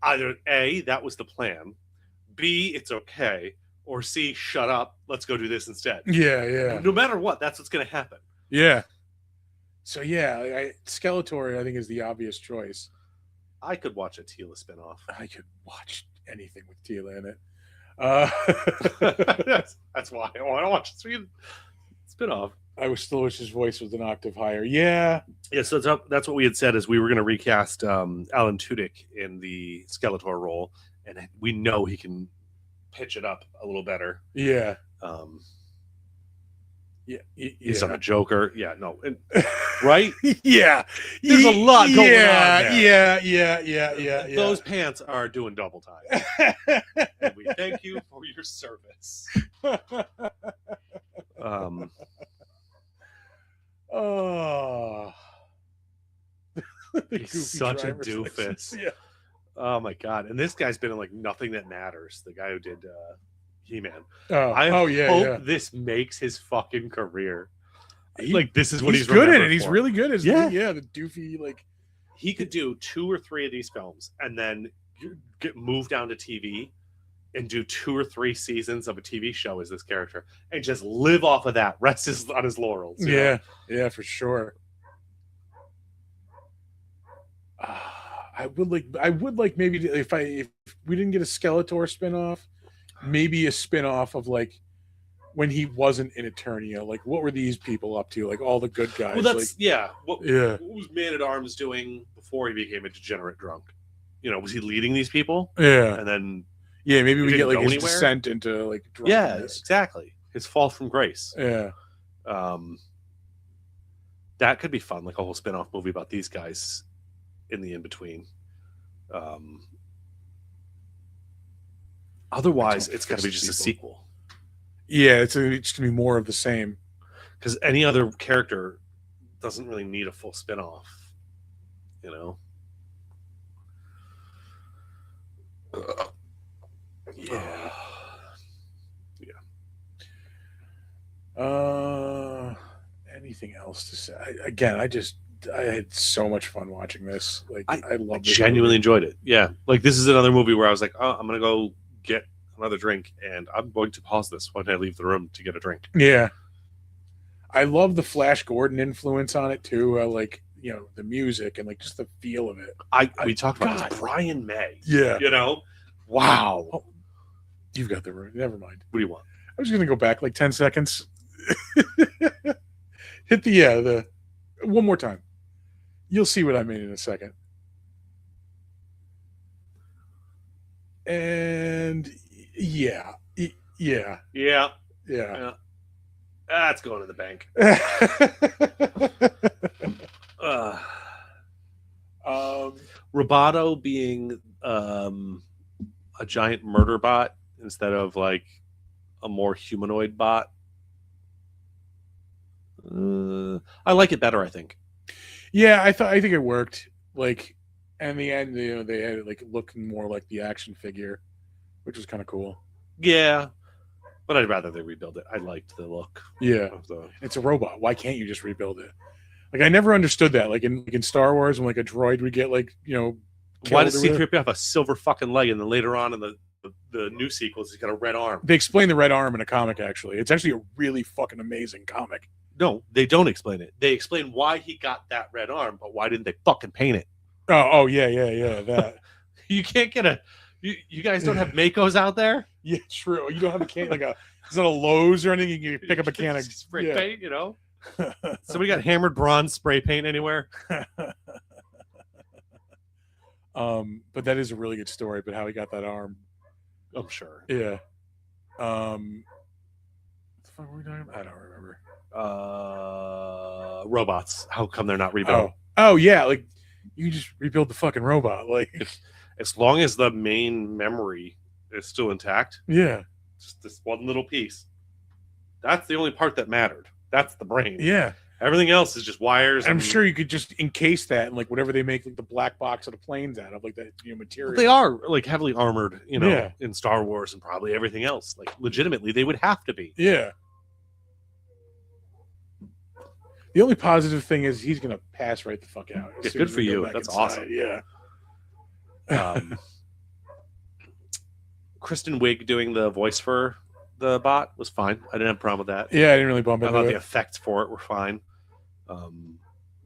either A, that was the plan, B, it's okay, or C, shut up, let's go do this instead. Yeah. No matter what, that's what's going to happen. Yeah. So yeah, Skeletor, I think, is the obvious choice. I could watch a Tila spinoff. I could watch anything with Tila in it. That's why I want to watch a spinoff. I still wish his voice was an octave higher. Yeah. So that's what we had said, is we were going to recast Alan Tudyk in the Skeletor role, and we know he can pitch it up a little better. Yeah. He's on a Joker. Yeah, no, right? Yeah, there's a lot going on there. Yeah. Those pants are doing double time. And we thank you for your service. Oh, he's such a doofus. Yeah. Oh my god! And this guy's been in like Nothing That Matters. The guy who did He-Man. I hope this makes his fucking career. This is what he's good at it. He's for. really good at it. Yeah, the doofy, like, he could do 2 or 3 of these films and then get moved down to TV and do 2 or 3 seasons of a TV show as this character and just live off of that. Rest on his laurels. Yeah, for sure. I would like maybe if we didn't get a Skeletor spinoff, maybe a spinoff of like when he wasn't in Eternia. Like, what were these people up to? Like, all the good guys. Well, that's What yeah. what was Man at Arms doing before he became a degenerate drunk? You know, was he leading these people? Yeah. And then Yeah, maybe we get like his anywhere? descent into like yeah, drunkenness. exactly. His fall from grace. Yeah. That could be fun, like a whole spin-off movie about these guys in the in-between. Otherwise, it's got to be just a sequel. Yeah, it's gonna be more of the same. Because any other character doesn't really need a full spin-off, you know? Yeah. Anything else to say? I had so much fun watching this. Like, I love this genuinely movie. enjoyed it. Yeah. Like, this is another movie where I was like, oh, I'm going to go get another drink and I'm going to pause this when I leave the room to get a drink. Yeah. I love the Flash Gordon influence on it too. Like, you know, the music and like just the feel of it. We talked about this. Brian May. Yeah. You know? Wow. Oh, you've got the room. Never mind. What do you want? I was going to go back like 10 seconds. Hit the one more time. You'll see what I mean in a second. And yeah. That's going to the bank. Roboto being a giant murder bot instead of like a more humanoid bot. I like it better, I think. Yeah, I think it worked. Like, and in the end, you know, they had it like looking more like the action figure, which was kind of cool. Yeah, but I'd rather they rebuild it. I liked the look. Yeah, it's a robot. Why can't you just rebuild it? Like, I never understood that. Like in Star Wars, when like a droid would get like, you know, why does C-3PO have a silver fucking leg, and then later on in the new sequels, he's got a red arm? They explain the red arm in a comic. Actually, it's actually a really fucking amazing comic. No, they don't explain it. They explain why he got that red arm, but why didn't they fucking paint it? Oh yeah. That you can't get you guys don't have Makos out there? Yeah, true. You don't have a can like is that a Lowe's or anything? You can pick up a can of spray paint, you know? Somebody got hammered bronze spray paint anywhere? But that is a really good story, but how he got that arm. I'm sure. Yeah. What the fuck were we talking about? I don't remember. Robots. How come they're not rebuilt? Oh yeah, like you just rebuild the fucking robot. Like, as long as the main memory is still intact. Yeah. Just this one little piece. That's the only part that mattered. That's the brain. Yeah. Everything else is just wires. I'm sure you could just encase that in like whatever they make like the black box of the planes out of, like that, you know, material. They are like heavily armored, you know, in Star Wars and probably everything else. Like, legitimately, they would have to be. Yeah. The only positive thing is he's gonna pass right the fuck out. Yeah, good for you. That's awesome. Yeah. Kristen Wiig doing the voice for the bot was fine. I didn't have a problem with that. Yeah, I didn't really bump I into thought it. the effects for it were fine.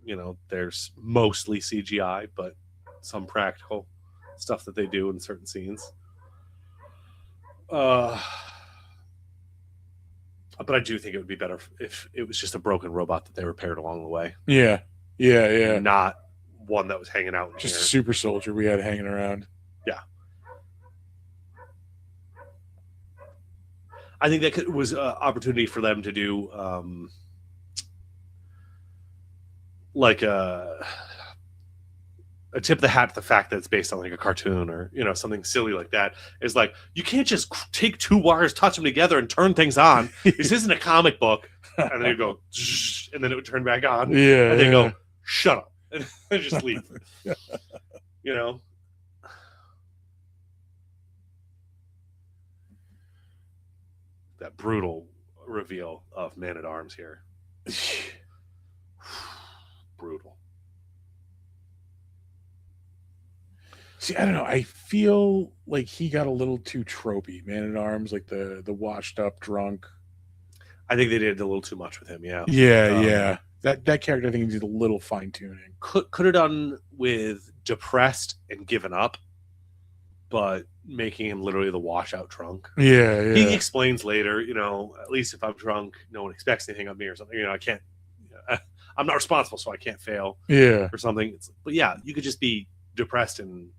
You know, there's mostly CGI, but some practical stuff that they do in certain scenes. But I do think it would be better if it was just a broken robot that they repaired along the way. Yeah. Not one that was hanging out in just here. a super soldier we had hanging around. Yeah. I think that was an opportunity for them to do like a tip of the hat to the fact that it's based on like a cartoon or, you know, something silly like that. Is like, you can't just take two wires, touch them together, and turn things on. This isn't a comic book. And then you go, and then it would turn back on. Yeah. And they go, shut up, and just leave. You know. That brutal reveal of Man at Arms here. Brutal. See, I don't know. I feel like he got a little too tropey. Man at Arms, like the washed up drunk. I think they did a little too much with him. Yeah. Yeah. That character, I think, needs a little fine tuning. Could have done with depressed and given up, but making him literally the washout drunk. Yeah. He explains later, at least if I'm drunk, no one expects anything of me or something. I can't. I'm not responsible, so I can't fail. Yeah. Or something. But yeah, you could just be depressed and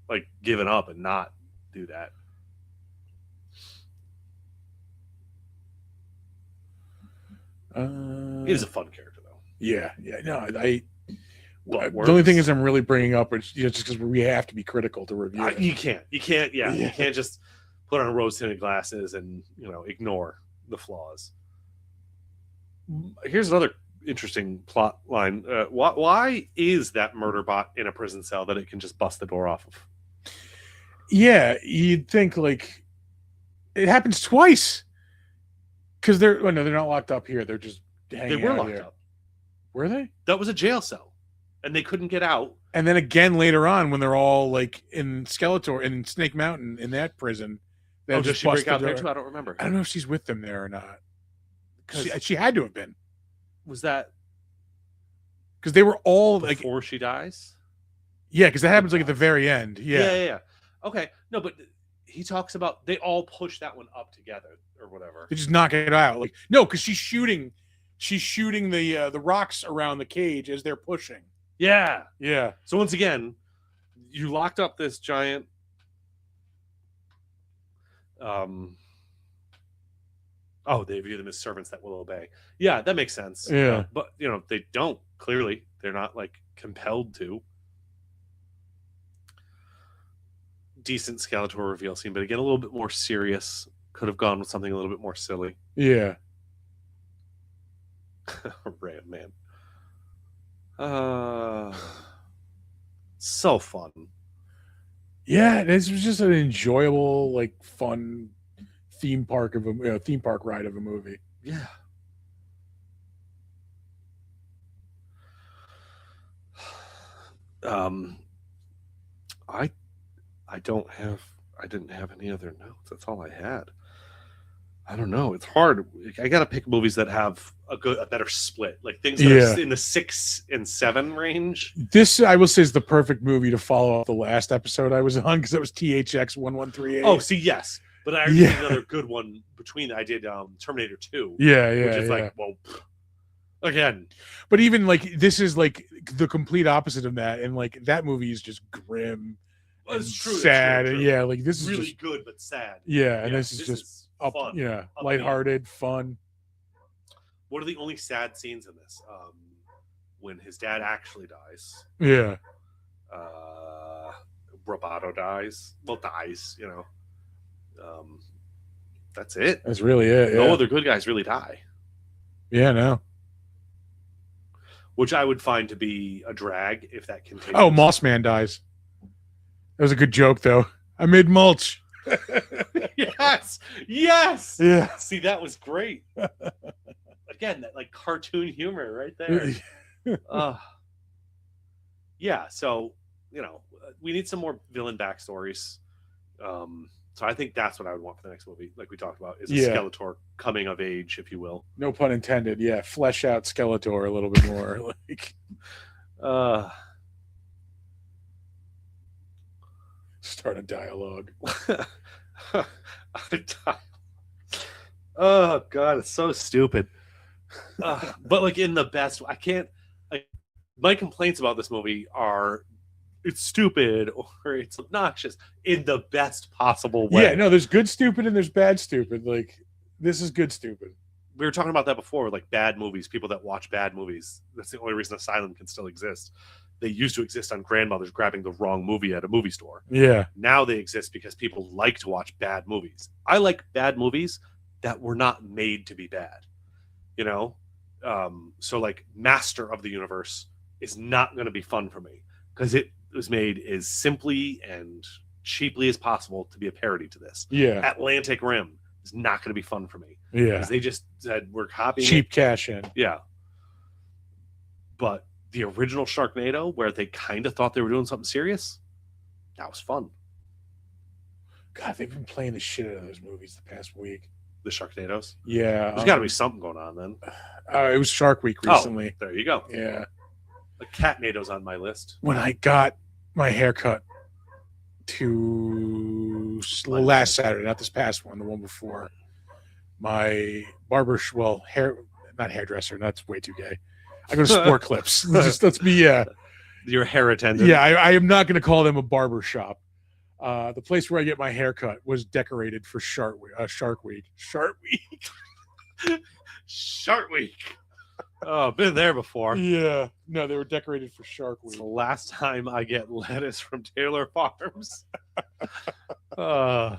like giving up and not do that. He is a fun character, though. Yeah. No, the Works. only thing is I'm really bringing up, which just because we have to be critical to review it. You can't. Yeah, you can't just put on rose-tinted glasses and ignore the flaws. Here's another interesting plot line. Why is that murder bot in a prison cell that it can just bust the door off of? Yeah, you'd think like it happens twice because they're not locked up here. They're just hanging They were out locked here. up. Were they? That was a jail cell, and they couldn't get out. And then again later on, when they're all like in Skeletor in Snake Mountain in that prison, Oh, does she break out there too? I don't remember. I don't know if she's with them there or not. Because she had to have been. Was that because they were all like before she dies? Yeah, because that happens like at the very end. Yeah. Okay, no, but he talks about they all push that one up together or whatever. They just knock it out. Like no, because she's shooting the rocks around the cage as they're pushing. Yeah. So once again, you locked up this giant. They view them as servants that will obey. Yeah, that makes sense. Yeah, but they don't. Clearly, they're not like compelled to. Decent Skeletor reveal scene, but again, a little bit more serious. Could have gone with something a little bit more silly. Yeah. Ram man. So fun. Yeah, this was just an enjoyable, like, fun theme park ride of a movie. Yeah. I didn't have any other notes. That's all I had. I don't know. It's hard. I got to pick movies that have a better split, like things that are in the 6 and 7 range. This, I will say, is the perfect movie to follow up the last episode I was on because it was THX 1138. Oh, see, yes, but I did another good one between. I did Terminator 2. Yeah, which is like, well, again. But even like this is like the complete opposite of that, and like that movie is just grim. It's true. Sad. True. Yeah, like this is really just good but sad. Yeah, and this is just up, fun. Yeah, lighthearted, fun. What are the only sad scenes in this? When his dad actually dies. Yeah. Roboto dies. Well, dies. That's it. That's really it. No other good guys really die. Yeah, no. Which I would find to be a drag if that continues. Oh, Moss Man dies. That was a good joke, though. I made mulch. Yes. Yeah. See, that was great. Again, that like cartoon humor right there. Yeah. So we need some more villain backstories. So I think that's what I would want for the next movie, like we talked about, is a Skeletor coming of age, if you will. No pun intended. Yeah, flesh out Skeletor a little bit more. Start a dialogue. Oh God, it's so stupid. But like in the best, I can't. My complaints about this movie are it's stupid or it's obnoxious in the best possible way. Yeah, no, there's good stupid and there's bad stupid. Like this is good stupid. We were talking about that before, with like bad movies, people that watch bad movies. That's the only reason Asylum can still exist. They used to exist on grandmothers grabbing the wrong movie at a movie store. Yeah. Now they exist because people like to watch bad movies. I like bad movies that were not made to be bad. So like Master of the Universe is not going to be fun for me because it was made as simply and cheaply as possible to be a parody to this. Yeah. Atlantic Rim is not going to be fun for me. Yeah. Because they just said we're copying cheap cash in. Yeah. But the original Sharknado, where they kind of thought they were doing something serious, that was fun. God, they've been playing the shit out of those movies the past week. The Sharknadoes? Yeah. There's got to be something going on then. It was Shark Week recently. Oh, there you go. Yeah. The Catnado's on my list. When I got my haircut to last Saturday, not this past one, the one before. My not hairdresser. That's way too gay. I go to Sport Clips. Let's be Your hair attendant. Yeah, I am not going to call them a barber shop. The place where I get my hair cut was decorated for Shark Week. Shark Week. Shark Week. Oh, been there before. Yeah. No, they were decorated for Shark It's Week. the last time I get lettuce from Taylor Farms. Yeah.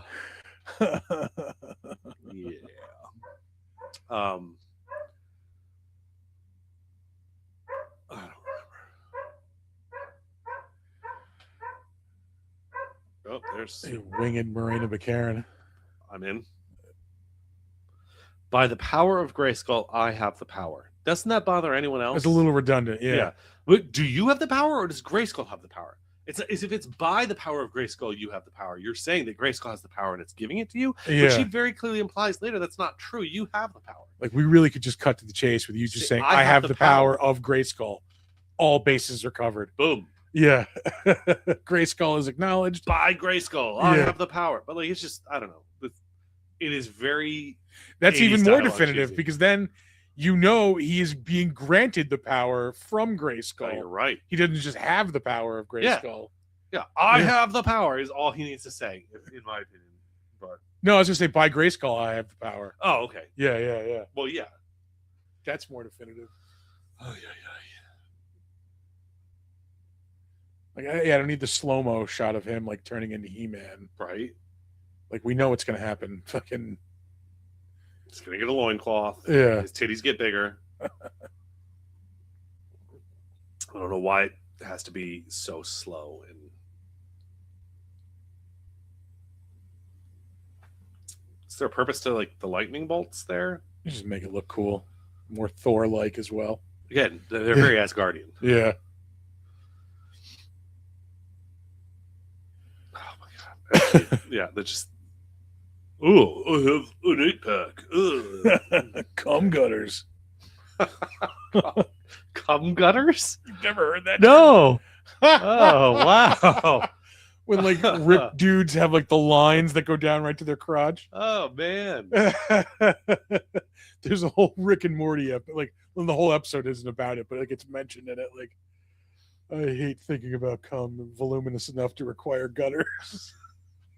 I don't remember. Oh, there's Winged Marina McCarran. I'm in. By the power of Grayskull, I have the power. Doesn't that bother anyone else? It's a little redundant. Yeah. But do you have the power, or does Grayskull have the power? It's if it's by the power of Grayskull, you have the power. You're saying that Grayskull has the power and it's giving it to you, Yeah. but she very clearly implies later that's not true. You have the power. Like, we really could just cut to the chase with you just saying, I have the power of Grayskull. All bases are covered. Boom. Yeah. Grayskull is acknowledged. By Grayskull, I Yeah. have the power. But like, it's just, I don't know. It is very. That's 80s even more dialogue definitive cheesy. because then you know he is being granted the power from Oh, Grayskull. you're right. He doesn't just have the power of Grayskull. Yeah, I Yeah. have the power is all he needs to say, in my opinion. But No, I was gonna say by Grayskull I have the power. oh, okay. Yeah. Well, yeah. That's more definitive. Oh, yeah. Like, I don't need the slow-mo shot of him like turning into He-Man. Right. Like, we know what's gonna happen. Fucking He's gonna get a loincloth. yeah. His titties get bigger. I don't know why it has to be so slow and. Is there a purpose to like the lightning bolts there? You just make it look cool, more Thor-like as well. Again, they're very Asgardian. Yeah. Oh my god! Actually, yeah, they're just. Oh, I have an 8-pack. Cum gutters. Cum gutters? You've never heard that? No. Oh wow. When like ripped dudes have like the lines that go down right to their crotch. Oh man. There's a whole Rick and Morty like well, the whole episode isn't about it, but it gets mentioned in it. Like, I hate thinking about cum voluminous enough to require gutters.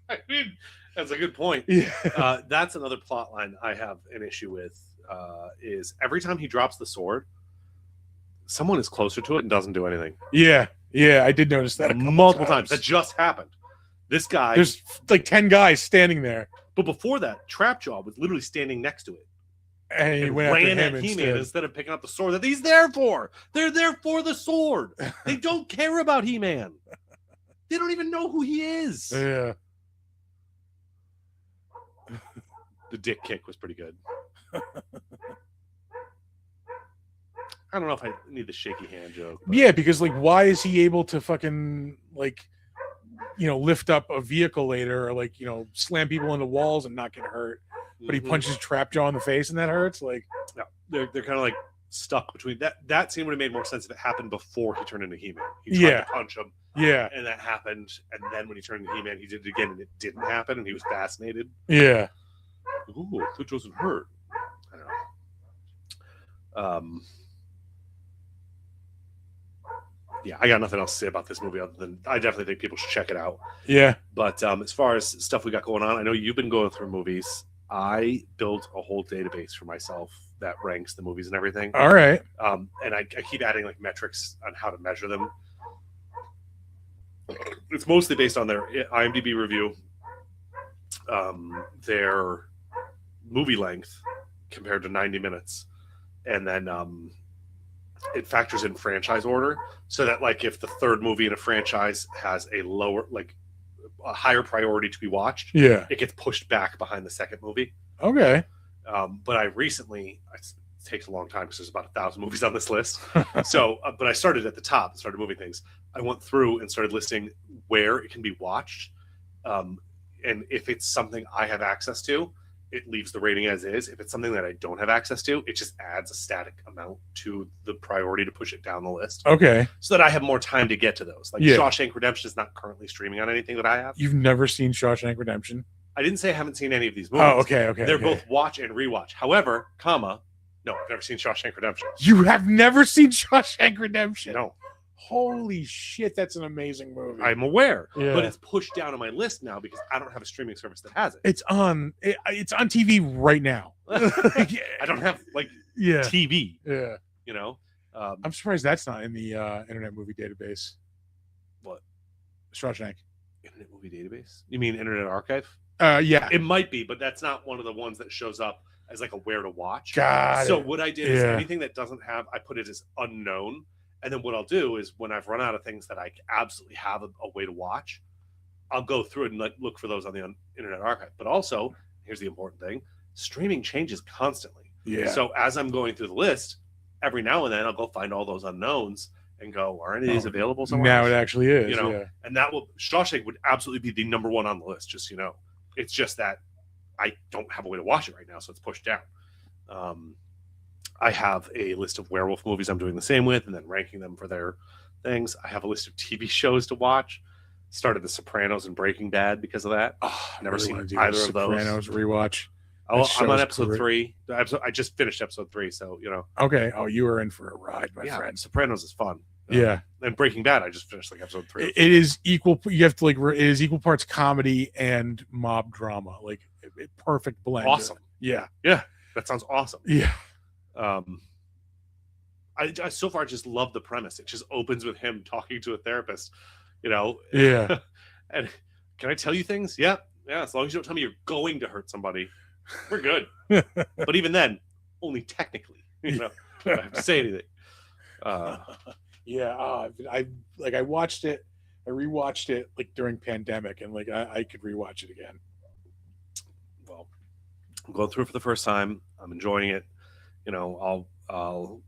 I mean, that's a good point. Yeah. That's another plot line I have an issue with. Is every time he drops the sword, someone is closer to it and doesn't do anything. Yeah, I did notice that Multiple times. That just happened. This guy. There's like 10 guys standing there, But before that, Trapjaw was literally standing next to it. and he And went after ran him at He-Man instead. instead of picking up the sword that he's there for. They're there for the sword. They don't care about He-Man. They don't even know who he is. Yeah. The dick kick was pretty good. I don't know if I need the shaky hand joke. but- Yeah, because like, why is he able to fucking like, lift up a vehicle later, or like, slam people into walls and not get hurt? But he Mhm. punches Trapjaw in the face and that hurts. Like, No, they're kind of like stuck between that. That scene would have made more sense if it happened before he turned into He-Man. He tried Yeah. to punch him, yeah, and that happened. And then when he turned into He-Man, he did it again, and it didn't happen, and he was fascinated. yeah. Ooh, it doesn't hurt. I don't know. Yeah, I got nothing else to say about this movie other than I definitely think people should check it out. Yeah. But as far as stuff we got going on, I know you've been going through movies. I built a whole database for myself that ranks the movies and everything. All right. And I keep adding like metrics on how to measure them. It's mostly based on their IMDb review, their movie length compared to 90 minutes, and then it factors in franchise order, so that like if the third movie in a franchise has a higher priority to be watched, Yeah. it gets pushed back behind the second movie. Okay. But I recently, it takes a long time because there's about 1,000 movies on this list. So, but I started at the top, started moving things. I went through and started listing where it can be watched. And if it's something I have access to, it leaves the rating as is. If it's something that I don't have access to, it just adds a static amount to the priority to push it down the list. Okay. So that I have more time to get to those. Like Yeah. Shawshank Redemption is not currently streaming on anything that I have. You've never seen Shawshank Redemption? I didn't say I haven't seen any of these movies. Oh, okay. They're both watch and rewatch. However, no, I've never seen Shawshank Redemption. You have never seen Shawshank Redemption? No. Holy shit, that's an amazing movie. I'm aware, Yeah. but it's pushed down on my list now because I don't have a streaming service that has it. It's on TV right now. I don't have like Yeah. TV, Yeah. you know. I'm surprised that's not in the Internet Movie Database. What? Shawshank. Internet Movie Database? You mean Internet Archive? Yeah. It might be, but that's not one of the ones that shows up as like a where to watch. Got So it. what I did is Yeah. anything that doesn't have, I put it as unknown. And then what I'll do is when I've run out of things that I absolutely have a way to watch, I'll go through it and like look for those on the Internet Archive. But also, here's the important thing: streaming changes constantly. Yeah. So as I'm going through the list, every now and then I'll go find all those unknowns and go, are any of these available somewhere now else? it actually is. You know, Yeah. And that will Shawshank would absolutely be the number one on the list. Just so you know, it's just that I don't have a way to watch it right now, so it's pushed down. I have a list of werewolf movies I'm doing the same with, and then ranking them for their things. I have a list of TV shows to watch. Started The Sopranos and Breaking Bad because of that. Oh, Never seen wanna do either the of those. Sopranos rewatch. I'm on show's episode great. 3. I just finished episode 3, so you know. Okay. Oh, you were in for a ride, my friend. Sopranos is fun. Yeah. And Breaking Bad, I just finished like episode 3. It is equal. You have to like. It is equal parts comedy and mob drama. Like perfect blend. Awesome. Yeah. That sounds awesome. Yeah. I so far just love the premise. It just opens with him talking to a therapist, you know. Yeah. And can I tell you things? Yeah. As long as you don't tell me you're going to hurt somebody, we're good. But even then, only technically. You know, I don't have to say anything. Yeah. I watched it. I rewatched it like during pandemic, and like I could rewatch it again. Well, I'm going through it for the first time. I'm enjoying it. You know, I'll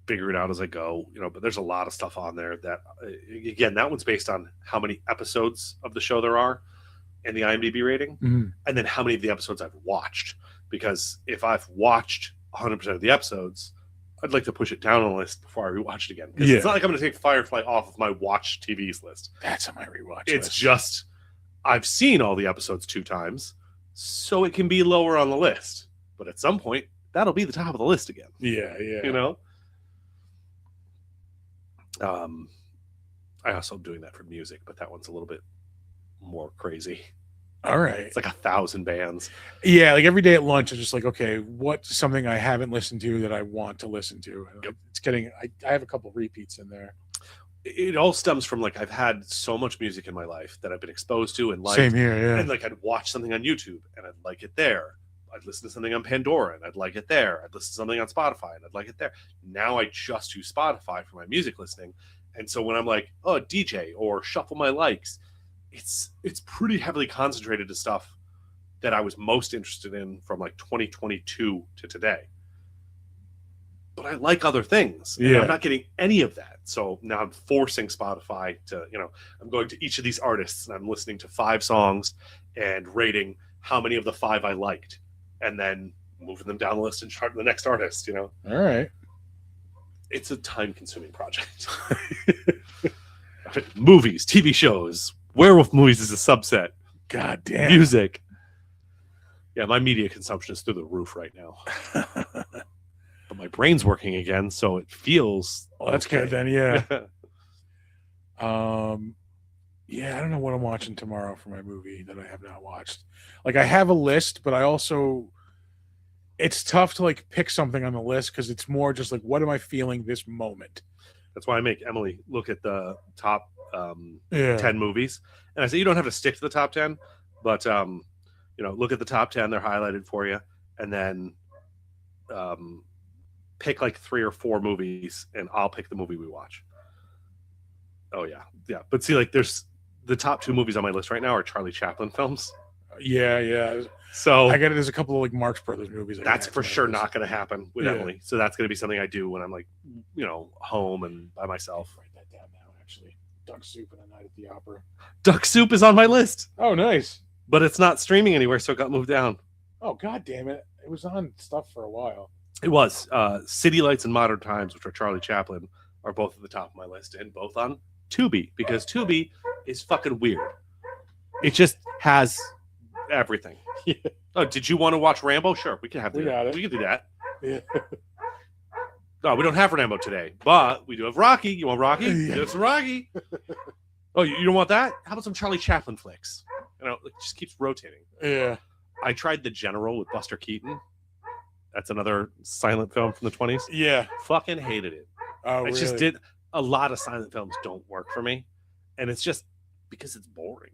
figure it out as I go, you know, but there's a lot of stuff on there that, again, that one's based on how many episodes of the show there are and the IMDb rating, Mhm. and then how many of the episodes I've watched. Because if I've watched 100% of the episodes, I'd like to push it down on the list before I rewatch it again. Because it's not like I'm going to take Firefly off of my watch TVs list. That's on my rewatch. It's list. just I've seen all the episodes 2 times, so it can be lower on the list. But at some point, that'll be the top of the list again. Yeah. You know. I also am doing that for music, but that one's a little bit more crazy. All right. It's like 1,000 bands. Yeah, like every day at lunch, I'm just like, okay, what's something I haven't listened to that I want to listen to? And Yep. it's getting. I have a couple repeats in there. It all stems from like I've had so much music in my life that I've been exposed to and liked. Same here. Yeah. And like I'd watch something on YouTube and I'd like it there. I'd listen to something on Pandora and I'd like it there. I'd listen to something on Spotify and I'd like it there. Now I just use Spotify for my music listening. And so when I'm like, oh, DJ or shuffle my likes, it's pretty heavily concentrated to stuff that I was most interested in from like 2022 to today. But I like other things. And Yeah. I'm not getting any of that. So now I'm forcing Spotify to, you know, I'm going to each of these artists and I'm listening to 5 songs and rating how many of the 5 I liked. And then moving them down the list and charting the next artist, you know. All right. It's a time-consuming project. Movies, TV shows, werewolf movies is a subset. God damn. Music. Yeah, my media consumption is through the roof right now. But my brain's working again, so it feels Well, that's okay. good then. Yeah. Yeah, I don't know what I'm watching tomorrow for my movie that I have not watched. Like I have a list, but I also it's tough to like pick something on the list because it's more just like what am I feeling this moment? That's why I make Emily look at the top Yeah. 10 movies. And I say you don't have to stick to the top 10, but you know, look at the top 10, they're highlighted for you, and then pick like 3 or 4 movies and I'll pick the movie we watch. Oh yeah. But see, like there's the top 2 movies on my list right now are Charlie Chaplin films. Yeah. So I got it. There's a couple of like Marx Brothers movies. that's for sure not going to happen with Yeah. Emily. So that's going to be something I do when I'm like, you know, home and by myself. Write that down now. Actually, Duck Soup and A Night at the Opera. Duck Soup is on my list, Oh, nice. but it's not streaming anywhere, so it got moved down. Oh god damn it! It was on stuff for a while. It was City Lights and Modern Times, which are Charlie Chaplin, are both at the top of my list, and both on Tubi, because Tubi is fucking weird. It just has everything. Yeah. Oh, did you want to watch Rambo? Sure, we can have We that. got it. We can do that. Yeah. No, we don't have Rambo today, but we do have Rocky. You want Rocky? Yeah. Give us some Rocky. Oh, you don't want that? How about some Charlie Chaplin flicks? You know, it just keeps rotating. Yeah. I tried The General with Buster Keaton. That's another silent film from the 20s. Yeah. Fucking hated it. Oh, I really? just did. A lot of silent films don't work for me, and it's just because it's boring.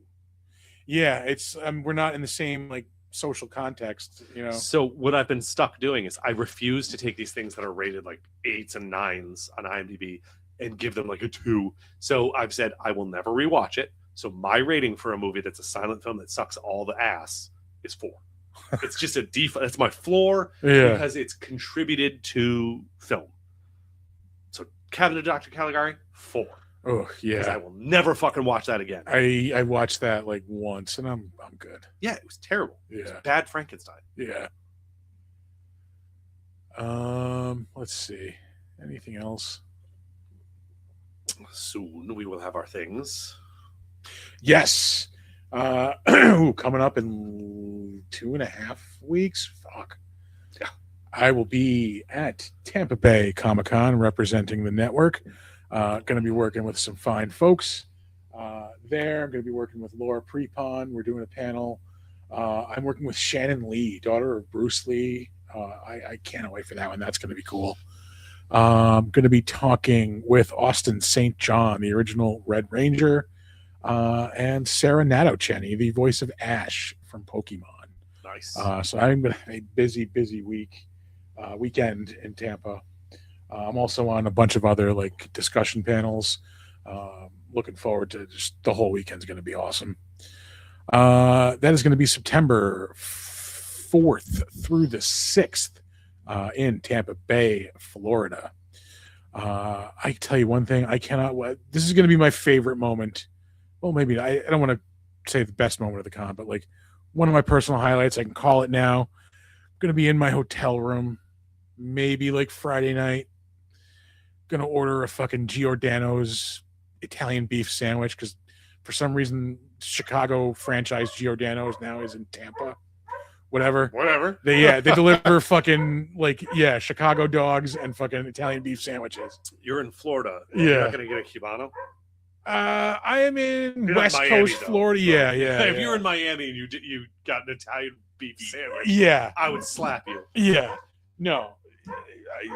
Yeah, it's we're not in the same like social context, you know. So what I've been stuck doing is I refuse to take these things that are rated like 8s and 9s on IMDb and give them like a 2. So I've said I will never rewatch it. So my rating for a movie that's a silent film that sucks all the ass is 4. It's just a default. That's my floor because it's contributed to film. So Cabinet of Dr. Caligari, 4. Oh Because I yeah. will never fucking watch that again. I watched that like once and I'm good. Yeah, it was terrible. It was Yeah. bad Frankenstein. Yeah. Let's see. Anything else? Soon we will have our things. Yes. Coming up in 2.5 weeks. Fuck. Yeah. I will be at Tampa Bay Comic-Con representing the network. Going to be working with some fine folks there. I'm going to be working with Laura Prepon. We're doing a panel. I'm working with Shannon Lee, daughter of Bruce Lee. I can't wait for that one. That's going to be cool. I'm going to be talking with Austin St. John, the original Red Ranger, and Sarah Natochenny, the voice of Ash from Pokemon. Nice. So I'm going to have a busy weekend in Tampa. I'm also on a bunch of other like discussion panels. Looking forward to just the whole weekend's going to be awesome. That is going to be September 4th through the 6th in Tampa Bay, Florida. I tell you one thing, I cannot wait. This is going to be my favorite moment. Well, maybe I don't want to say the best moment of the con, but like one of my personal highlights, I can call it now. I'm going to be in my hotel room, maybe like Friday night. Gonna order a fucking Giordano's Italian beef sandwich because for some reason Chicago franchise Giordano's now is in Tampa. Whatever. They deliver fucking Chicago dogs and fucking Italian beef sandwiches. You're in Florida. Yeah. You're not gonna get a Cubano. I am in You're West not Miami, Coast though. Florida. So, Yeah. If you were in Miami and you got an Italian beef sandwich, Yeah. I would slap you. Yeah. No.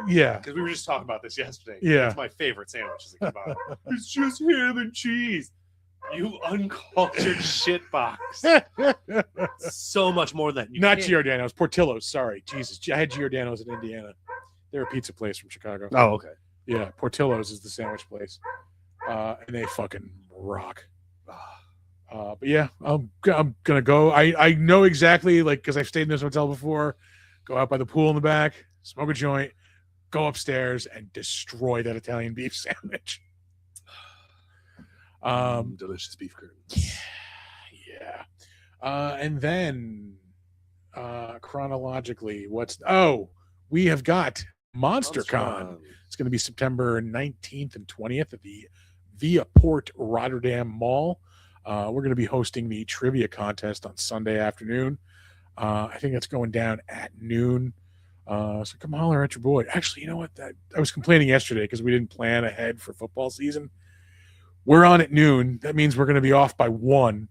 Yeah. Because we were just talking about this yesterday. Yeah. It's my favorite sandwich is a Cubano. It's just ham and cheese. You uncultured shitbox. So much more than that. You Not can't- Giordano's, Portillo's. Sorry, Jesus. I had Giordano's in Indiana. They're a pizza place from Chicago. Oh, okay. Yeah, Portillo's is the sandwich place, and they fucking rock. But yeah, I'm gonna go. I know exactly, like, because I've stayed in this hotel before. Go out by the pool in the back, smoke a joint, go upstairs, and destroy that Italian beef sandwich. Delicious beef curtains. Yeah. And then chronologically, we have got MonsterCon. It's going to be September 19th and 20th at the Via Port Rotterdam Mall. We're going to be hosting the trivia contest on Sunday afternoon. I think that's going down at noon. So come holler at your boy. Actually, you know what? I was complaining yesterday because we didn't plan ahead for football season. We're on at noon. That means we're going to be off by 1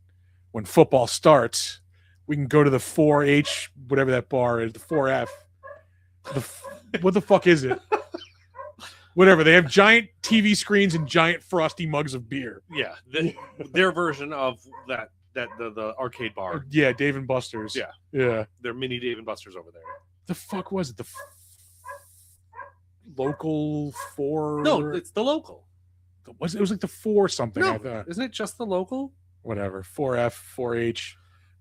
when football starts. We can go to the 4H, whatever that bar is, the 4F. What the fuck is it? Whatever. They have giant TV screens and giant frosty mugs of beer. Yeah, their version of the arcade bar. Yeah, Dave and Buster's. Yeah. They're mini Dave and Buster's over there. The fuck was it? The local 4? No, it's the local. It was like the 4 something. I No, thought. isn't it just the local? Whatever. 4F, 4H.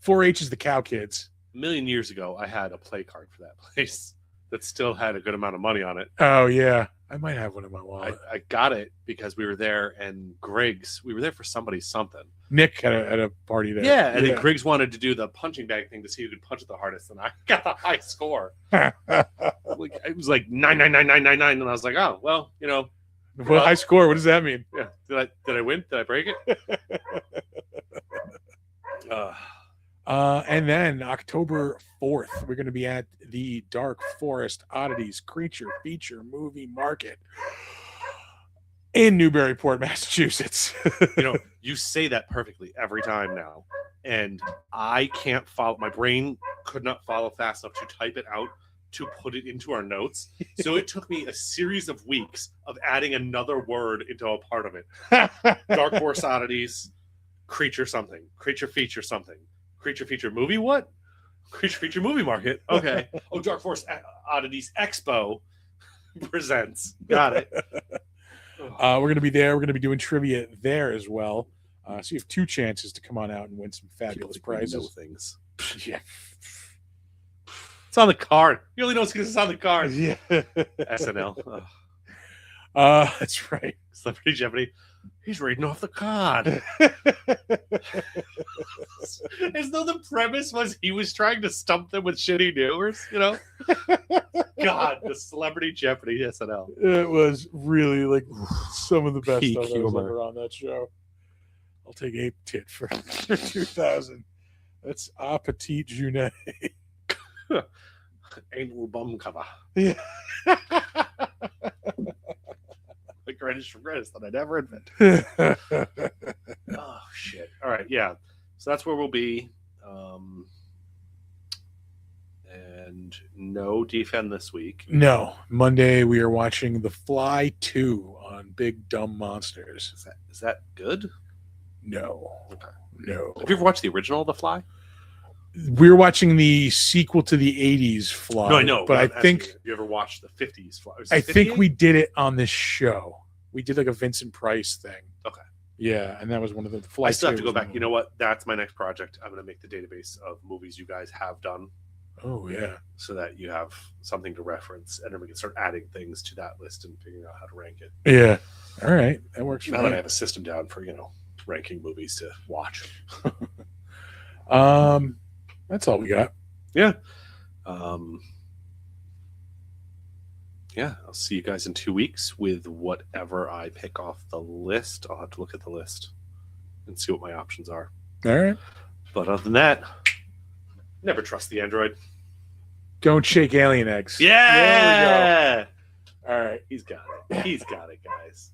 4H is the cow kids. A million years ago, I had a play card for that place that still had a good amount of money on it. Oh yeah. I might have one in my wallet. I got it because we were there, and we were there for somebody's something. Nick had a party there. Yeah, and then Griggs wanted to do the punching bag thing to see who could punch it the hardest, and I got the high score. Like it was like 99999, and I was like, oh well, Well, high score. What does that mean? Yeah. Did I win? Did I break it? And then October 4th, we're going to be at the Dark Forest Oddities Creature Feature Movie Market in Newburyport, Massachusetts. You say that perfectly every time now, and I can't follow. My brain could not follow fast enough to type it out to put it into our notes. So it took me a series of weeks of adding another word into a part of it. Dark Forest Oddities, creature something, creature feature something, creature feature movie what? Creature feature movie market. Okay. Oh, Dark Forest Oddities Expo presents. Got it. We're going to be there. We're going to be doing trivia there as well. So you have 2 chances to come on out and win some fabulous prizes. Things. Yeah. It's on the card. You only know it's because it's on the card. Yeah. SNL. That's right. Celebrity Jeopardy. He's reading off the card. As though the premise was he was trying to stump them with shitty news, God, the Celebrity Jeopardy SNL. It was really like some of the best Peak stuff that was humor. ever on that show. I'll take ape tit for 2000. That's a petit Junet. Anal bum cover. Yeah. The greatest from greatest that I never invented. Oh shit! All right, yeah. So that's where we'll be. And no defend this week. No, Monday we are watching The Fly 2 on Big Dumb Monsters. Is that good? No. Okay. No. Have you ever watched the original The Fly? We're watching the sequel to the 80s Fly. No, I know. But I I'm think asking you ever watched the 50s Fly? I think we did it on this show. We did like a Vincent Price thing. Okay. Yeah, and that was one of the Fly. I still have to 2 go was back. You know what? That's my next project. I'm going to make the database of movies you guys have done. Oh yeah. So that you have something to reference, and then we can start adding things to that list and figuring out how to rank it. Yeah. All right, that works. Now that I have a system down for ranking movies to watch. That's all we got. Yeah. Yeah, I'll see you guys in 2 weeks with whatever I pick off the list. I'll have to look at the list and see what my options are. All right. But other than that, never trust the Android. Don't shake alien eggs. Yeah. There we go. All right. He's got it. He's got it, guys.